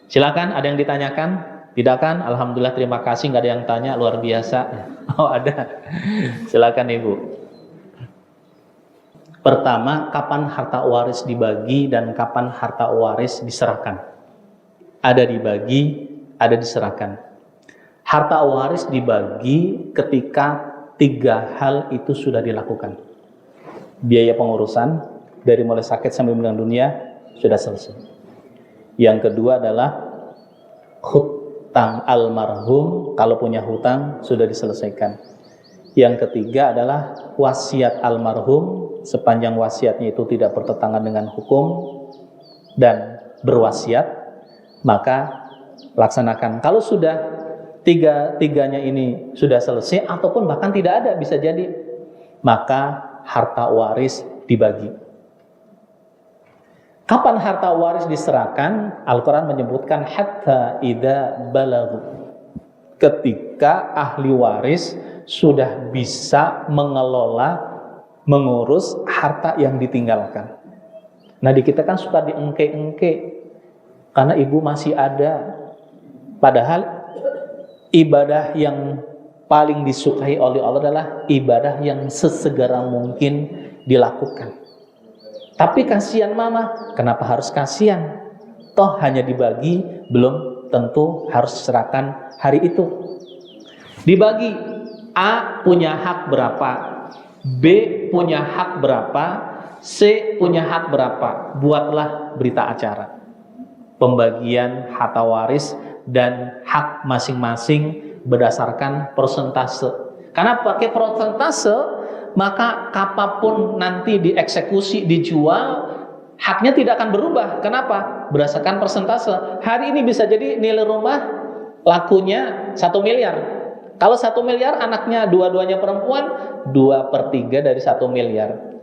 silakan, ada yang ditanyakan? Tidak kan? Alhamdulillah, terima kasih, nggak ada yang tanya, luar biasa. Oh ada, silakan Ibu. Pertama, kapan harta waris dibagi dan kapan harta waris diserahkan? Ada dibagi, ada diserahkan. Harta waris dibagi ketika 3 hal itu sudah dilakukan. Biaya pengurusan, dari mulai sakit sampai meninggal dunia, sudah selesai. Yang kedua adalah hutang almarhum, kalau punya hutang sudah diselesaikan. Yang ketiga adalah wasiat almarhum, sepanjang wasiatnya itu tidak bertentangan dengan hukum dan berwasiat, maka laksanakan. Kalau sudah tiga-tiganya ini sudah selesai ataupun bahkan tidak ada, bisa jadi, maka harta waris dibagi. Kapan harta waris diserahkan? Al-Quran menyebutkan hatta idza balaghu, ketika ahli waris sudah bisa mengelola, mengurus harta yang ditinggalkan. Nah, di kita kan suka diengke-engke karena ibu masih ada, padahal ibadah yang paling disukai oleh Allah adalah ibadah yang sesegera mungkin dilakukan. Tapi kasihan mama, kenapa harus kasihan? Toh hanya dibagi, belum tentu harus diserahkan hari itu. Dibagi, A punya hak berapa, B punya hak berapa, C punya hak berapa. Buatlah berita acara pembagian harta waris dan hak masing-masing berdasarkan persentase. Karena pakai persentase, maka apapun nanti dieksekusi, dijual, haknya tidak akan berubah. Kenapa? Berdasarkan persentase. Hari ini bisa jadi nilai rumah lakunya 1 miliar. Kalau 1 miliar, anaknya dua-duanya perempuan, 2/3 dari 1 miliar.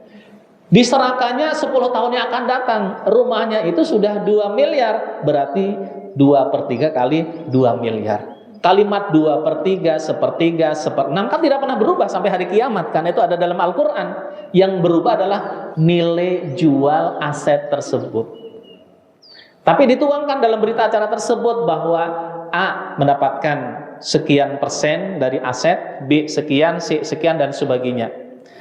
Diserahkannya 10 tahun yang akan datang, rumahnya itu sudah 2 miliar, berarti 2/3 kali 2 miliar. Kalimat 2/3, 1/3, 1/6 kan tidak pernah berubah sampai hari kiamat, kan itu ada dalam Al-Quran. Yang berubah adalah nilai jual aset tersebut. Tapi dituangkan dalam berita acara tersebut bahwa A mendapatkan sekian persen dari aset, B sekian, C sekian, dan sebagainya.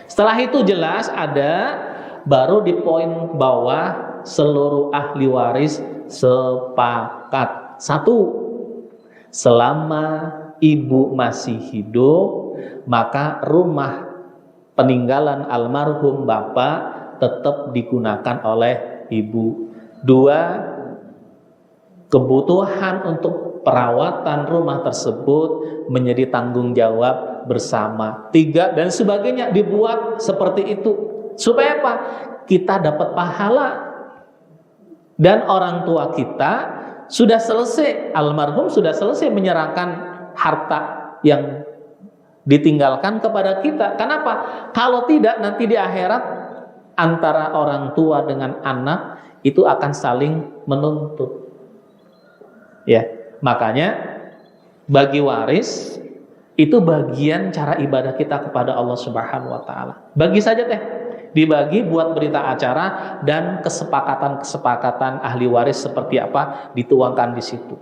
Setelah itu jelas ada, baru di poin bawah seluruh ahli waris sepakat. 1, selama ibu masih hidup, maka rumah peninggalan almarhum bapak tetap digunakan oleh ibu. 2, kebutuhan untuk perawatan rumah tersebut menjadi tanggung jawab bersama. 3, dan sebagainya dibuat seperti itu. Supaya apa? Kita dapat pahala. Dan orang tua kita sudah selesai, almarhum sudah selesai menyerahkan harta yang ditinggalkan kepada kita. Kenapa? Kalau tidak, nanti di akhirat antara orang tua dengan anak itu akan saling menuntut. Ya, makanya bagi waris itu bagian cara ibadah kita kepada Allah Subhanahu wa taala. Bagi saja teh, dibagi buat berita acara dan kesepakatan-kesepakatan ahli waris seperti apa dituangkan di situ.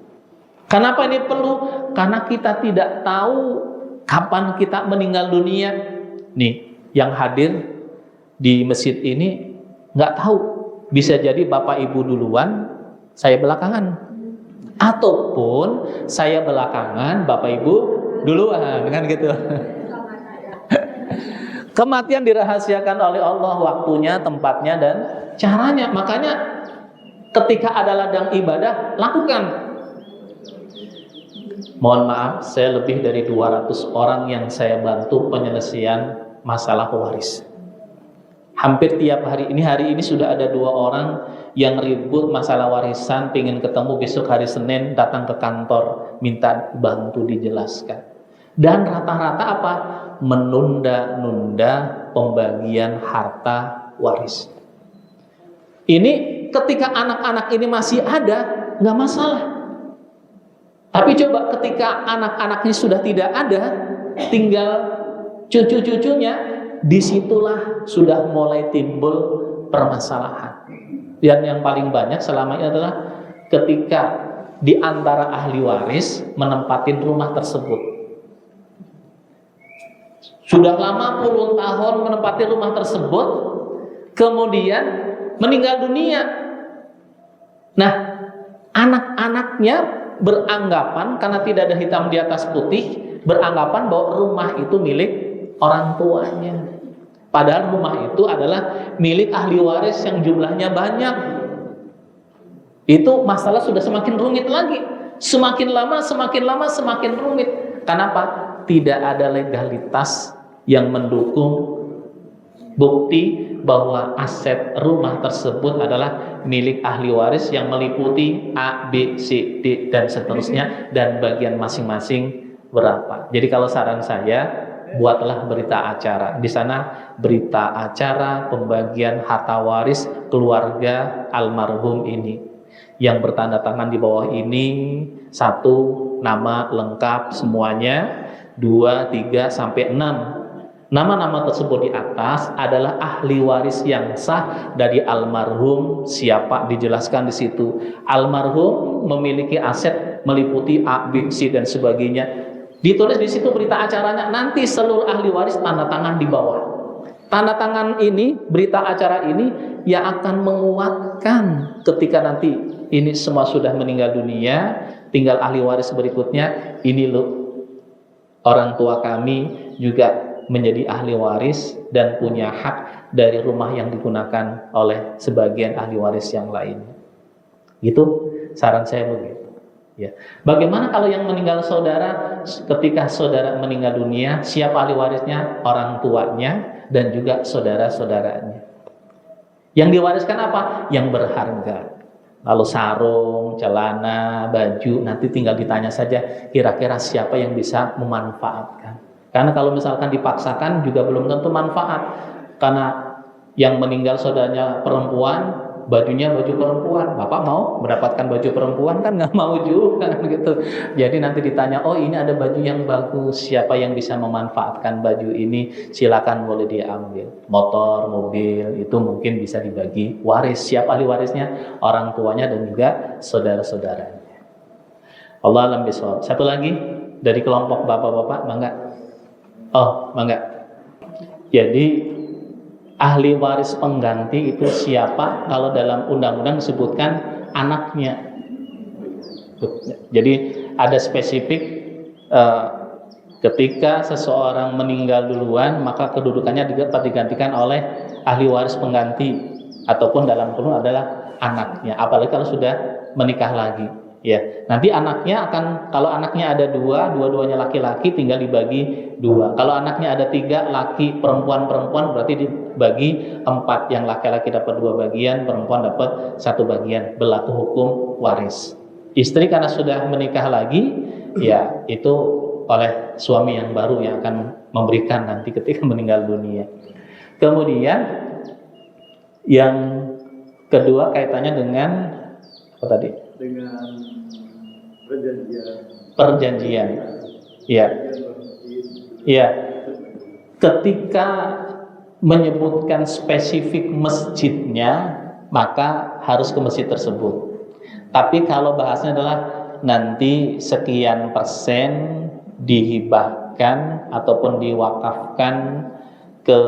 Kenapa ini perlu? Karena kita tidak tahu kapan kita meninggal dunia. Nih, yang hadir di masjid ini nggak tahu. Bisa jadi Bapak Ibu duluan, saya belakangan. Ataupun saya belakangan, Bapak Ibu duluan, kan gitu. Kematian dirahasiakan oleh Allah, waktunya, tempatnya, dan caranya. Makanya ketika ada ladang ibadah, lakukan. Mohon maaf, saya lebih dari 200 orang yang saya bantu penyelesaian masalah waris. Hampir tiap hari ini sudah ada 2 orang yang ribut masalah warisan, pengen ketemu besok hari Senin, datang ke kantor minta bantu dijelaskan. Dan rata-rata apa? Menunda-nunda pembagian harta waris. Ini ketika anak-anak ini masih ada, nggak masalah. Tapi coba ketika anak-anaknya sudah tidak ada, tinggal cucu-cucunya, disitulah sudah mulai timbul permasalahan. Dan yang paling banyak selama ini adalah ketika di antara ahli waris menempatin rumah tersebut. Sudah lama puluhan tahun menempati rumah tersebut, kemudian meninggal dunia. Nah, anak-anaknya beranggapan, karena tidak ada hitam di atas putih, beranggapan bahwa rumah itu milik orang tuanya. Padahal rumah itu adalah milik ahli waris yang jumlahnya banyak. Itu masalah sudah semakin rumit lagi. Semakin lama semakin rumit. Kenapa? Tidak ada legalitas yang mendukung bukti bahwa aset rumah tersebut adalah milik ahli waris yang meliputi A, B, C, D, dan seterusnya, dan bagian masing-masing berapa. Jadi kalau saran saya, buatlah berita acara. Di sana berita acara pembagian harta waris keluarga almarhum ini. Yang bertanda tangan di bawah ini, 1, nama lengkap semuanya, 2, 3, sampai 6. Nama-nama tersebut di atas adalah ahli waris yang sah dari almarhum. Siapa dijelaskan di situ. Almarhum memiliki aset meliputi A, B, C, dan sebagainya. Ditulis di situ berita acaranya. Nanti seluruh ahli waris tanda tangan di bawah. Tanda tangan ini, berita acara ini yang akan menguatkan ketika nanti ini semua sudah meninggal dunia, tinggal ahli waris berikutnya. Ini loh, orang tua kami juga menjadi ahli waris dan punya hak dari rumah yang digunakan oleh sebagian ahli waris yang lain. Itu saran saya begitu. Ya. Bagaimana kalau yang meninggal saudara, ketika saudara meninggal dunia, siapa ahli warisnya? Orang tuanya dan juga saudara-saudaranya. Yang diwariskan apa? Yang berharga. Lalu sarung, celana, baju, nanti tinggal ditanya saja kira-kira siapa yang bisa memanfaatkan. Karena kalau misalkan dipaksakan juga belum tentu manfaat. Karena yang meninggal saudaranya perempuan, bajunya baju perempuan. Bapak mau mendapatkan baju perempuan? Kan nggak mau juga gitu. Jadi nanti ditanya, oh ini ada baju yang bagus, siapa yang bisa memanfaatkan baju ini? Silakan boleh diambil. Motor, mobil, itu mungkin bisa dibagi waris. Siapa ahli warisnya? Orang tuanya dan juga saudara-saudaranya. Allah alam bisawab. Satu lagi dari kelompok bapak-bapak, mangga. Oh, mangga. Jadi ahli waris pengganti itu siapa? Kalau dalam undang-undang disebutkan anaknya. Jadi ada spesifik ketika seseorang meninggal duluan, maka kedudukannya dapat digantikan oleh ahli waris pengganti, ataupun dalam kurung adalah anaknya. Apalagi kalau sudah menikah lagi. Ya, nanti anaknya akan, kalau anaknya ada 2, dua-duanya laki-laki, tinggal dibagi 2. Kalau anaknya ada 3, laki, perempuan, berarti dibagi 4. Yang laki-laki dapat 2 bagian, perempuan dapat 1 bagian. Berlaku hukum waris. Istri karena sudah menikah lagi, ya itu oleh suami yang baru yang akan memberikan nanti ketika meninggal dunia. Kemudian yang kedua kaitannya dengan apa tadi? Dengan Perjanjian. Iya. Iya. Ketika menyebutkan spesifik masjidnya, maka harus ke masjid tersebut. Tapi kalau bahasnya adalah nanti sekian persen dihibahkan ataupun diwakafkan ke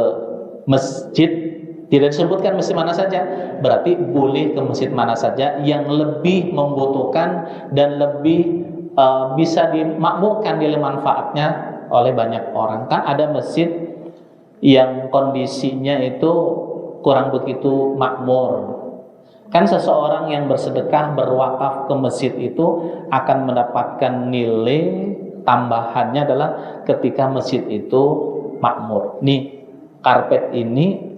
masjid, tidak disebutkan masjid mana saja, berarti boleh ke masjid mana saja yang lebih membutuhkan dan lebih bisa dimakmurkan nilai manfaatnya oleh banyak orang. Kan ada masjid yang kondisinya itu kurang begitu makmur. Kan seseorang yang bersedekah, berwakaf ke masjid itu akan mendapatkan nilai tambahannya adalah ketika masjid itu makmur. Nih, karpet ini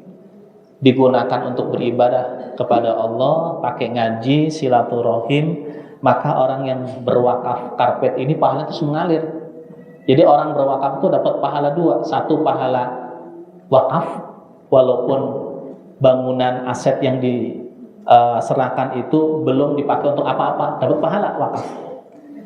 digunakan untuk beribadah kepada Allah, pakai ngaji, silaturahim, maka orang yang berwakaf karpet ini pahalanya terus mengalir. Jadi orang berwakaf itu dapat pahala dua. Satu, pahala wakaf, walaupun bangunan aset yang diserahkan itu belum dipakai untuk apa-apa, dapat pahala wakaf.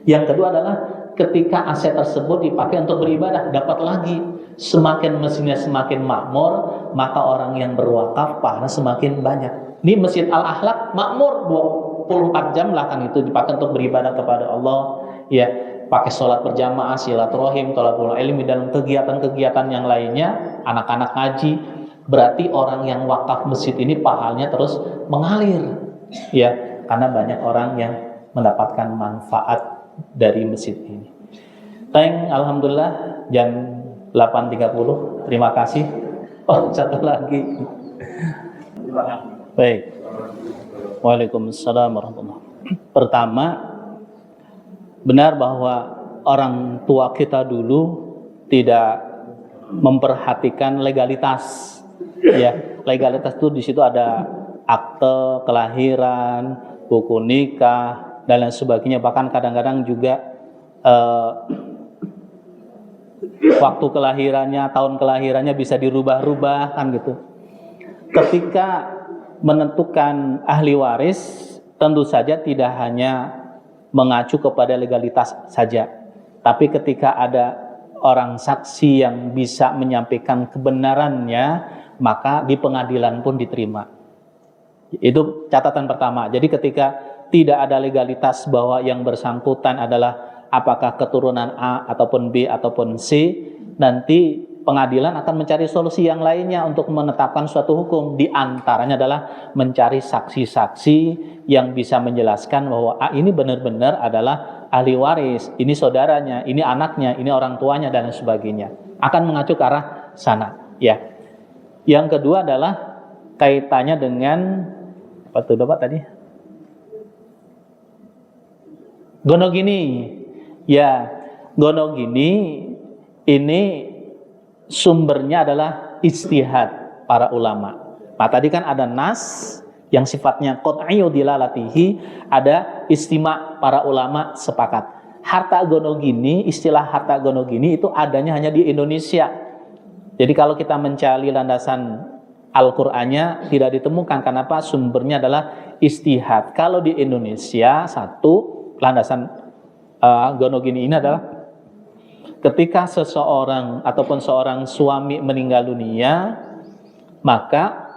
Yang kedua adalah ketika aset tersebut dipakai untuk beribadah, dapat lagi. Semakin mesinnya semakin makmur, maka orang yang berwakaf pahala semakin banyak. Ini Masjid Al-Akhlaq makmur 24 jam lah kan itu dipakai untuk beribadah kepada Allah, ya, pakai sholat berjamaah, silaturahim, thalabul ilmi, dan kegiatan-kegiatan yang lainnya, anak-anak ngaji. Berarti orang yang wakaf masjid ini pahalanya terus mengalir, ya, karena banyak orang yang mendapatkan manfaat dari masjid ini. Alhamdulillah jam 8.30. Terima kasih. Oh, satu lagi. Baik. Waalaikumsalam warahmatullahi wabarakatuh. Pertama, benar bahwa orang tua kita dulu tidak memperhatikan legalitas. Ya, legalitas itu di situ ada akte kelahiran, buku nikah, dan lain sebagainya. Bahkan kadang-kadang juga waktu kelahirannya, tahun kelahirannya bisa dirubah-rubah kan gitu. Ketika menentukan ahli waris, tentu saja tidak hanya mengacu kepada legalitas saja, tapi ketika ada orang saksi yang bisa menyampaikan kebenarannya, maka di pengadilan pun diterima. Itu catatan pertama. Jadi ketika tidak ada legalitas bahwa yang bersangkutan adalah apakah keturunan A ataupun B ataupun C, nanti pengadilan akan mencari solusi yang lainnya untuk menetapkan suatu hukum. Di antaranya adalah mencari saksi-saksi yang bisa menjelaskan bahwa A ini benar-benar adalah ahli waris, ini saudaranya, ini anaknya, ini orang tuanya, dan sebagainya. Akan mengacu ke arah sana, ya. Yang kedua adalah kaitannya dengan apa tuh Bapak tadi? Gonogini. Ya, gonogini ini sumbernya adalah ijtihad para ulama. Nah, tadi kan ada nas yang sifatnya qat'iyyu dilalatihi, ada istima' para ulama sepakat. Harta gonogini, istilah harta gonogini itu adanya hanya di Indonesia. Jadi kalau kita mencari landasan Al-Qur'annya tidak ditemukan. Kenapa? Sumbernya adalah ijtihad. Kalau di Indonesia, satu landasan gonogini ini adalah ketika seseorang ataupun seorang suami meninggal dunia, maka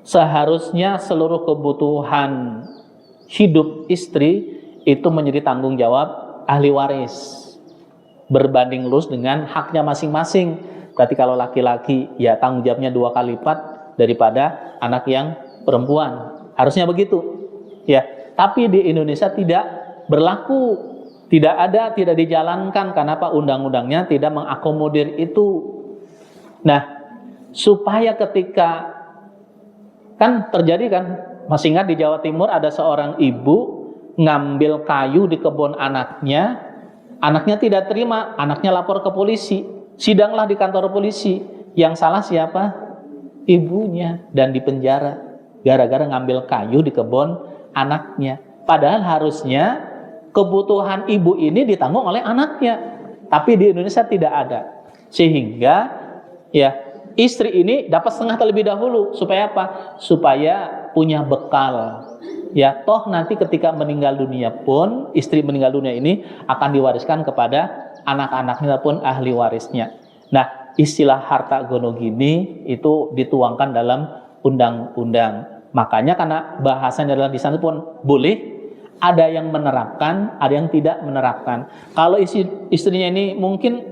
seharusnya seluruh kebutuhan hidup istri itu menjadi tanggung jawab ahli waris, berbanding lurus dengan haknya masing-masing. Berarti kalau laki-laki ya tanggung jawabnya 2 kali lipat daripada anak yang perempuan. Harusnya begitu. Ya, tapi di Indonesia tidak berlaku. Tidak dijalankan. Kenapa? Undang-undangnya tidak mengakomodir itu. Nah, supaya ketika kan terjadi kan, masih ingat di Jawa Timur ada seorang ibu ngambil kayu di kebun anaknya tidak terima, anaknya lapor ke polisi, sidanglah di kantor polisi. Yang salah siapa? Ibunya, dan dipenjara gara-gara ngambil kayu di kebun anaknya. Padahal harusnya kebutuhan ibu ini ditanggung oleh anaknya, tapi di Indonesia tidak ada. Sehingga ya istri ini dapat setengah terlebih dahulu. Supaya apa? Supaya punya bekal. Ya, toh nanti ketika meninggal dunia pun, istri meninggal dunia ini akan diwariskan kepada anak-anaknya pun ahli warisnya. Nah, istilah harta gono gini itu dituangkan dalam undang-undang. Makanya karena bahasanya adalah di sana pun boleh, ada yang menerapkan, ada yang tidak menerapkan. Kalau istrinya ini mungkin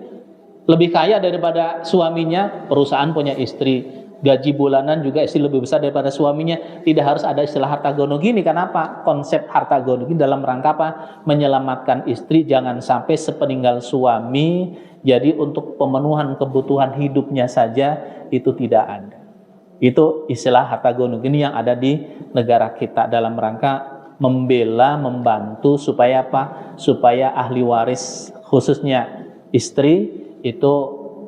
lebih kaya daripada suaminya, perusahaan punya istri, gaji bulanan juga istri lebih besar daripada suaminya, tidak harus ada istilah harta gono gini. Kenapa? Konsep harta gono gini dalam rangka apa? Menyelamatkan istri jangan sampai sepeninggal suami, jadi untuk pemenuhan kebutuhan hidupnya saja itu tidak ada. Itu istilah harta gono gini yang ada di negara kita dalam rangka membela, membantu supaya apa? Supaya ahli waris khususnya istri itu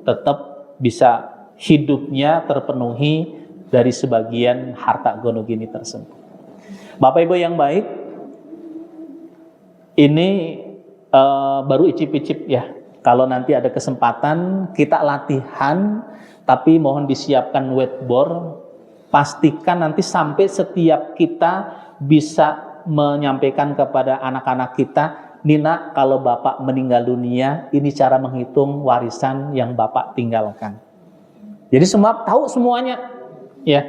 tetap bisa hidupnya terpenuhi dari sebagian harta gono gini tersebut. Bapak Ibu yang baik, ini baru icip-icip ya. Kalau nanti ada kesempatan kita latihan, tapi mohon disiapkan whiteboard. Pastikan nanti sampai setiap kita bisa menyampaikan kepada anak-anak kita, Nina, kalau Bapak meninggal dunia, ini cara menghitung warisan yang Bapak tinggalkan. Jadi semua tahu semuanya, ya.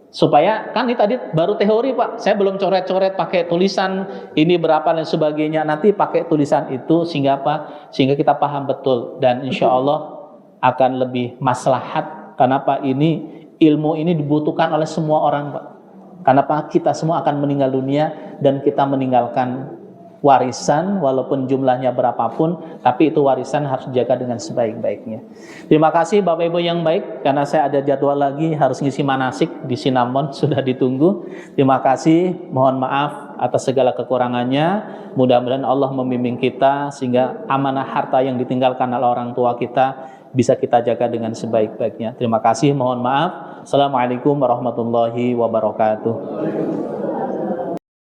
Supaya kan ini tadi baru teori Pak, saya belum coret-coret pakai tulisan ini berapa dan sebagainya. Nanti pakai tulisan itu sehingga apa? Sehingga kita paham betul dan insya Allah akan lebih maslahat. Kenapa ini ilmu ini dibutuhkan oleh semua orang Pak? Kenapa kita semua akan meninggal dunia dan kita meninggalkan warisan walaupun jumlahnya berapapun, tapi itu warisan harus dijaga dengan sebaik-baiknya. Terima kasih Bapak Ibu yang baik, karena saya ada jadwal lagi harus ngisi manasik di Sinamon, sudah ditunggu. Terima kasih, mohon maaf atas segala kekurangannya. Mudah-mudahan Allah membimbing kita sehingga amanah harta yang ditinggalkan oleh orang tua kita bisa kita jaga dengan sebaik-baiknya. Terima kasih, mohon maaf. Assalamualaikum warahmatullahi wabarakatuh.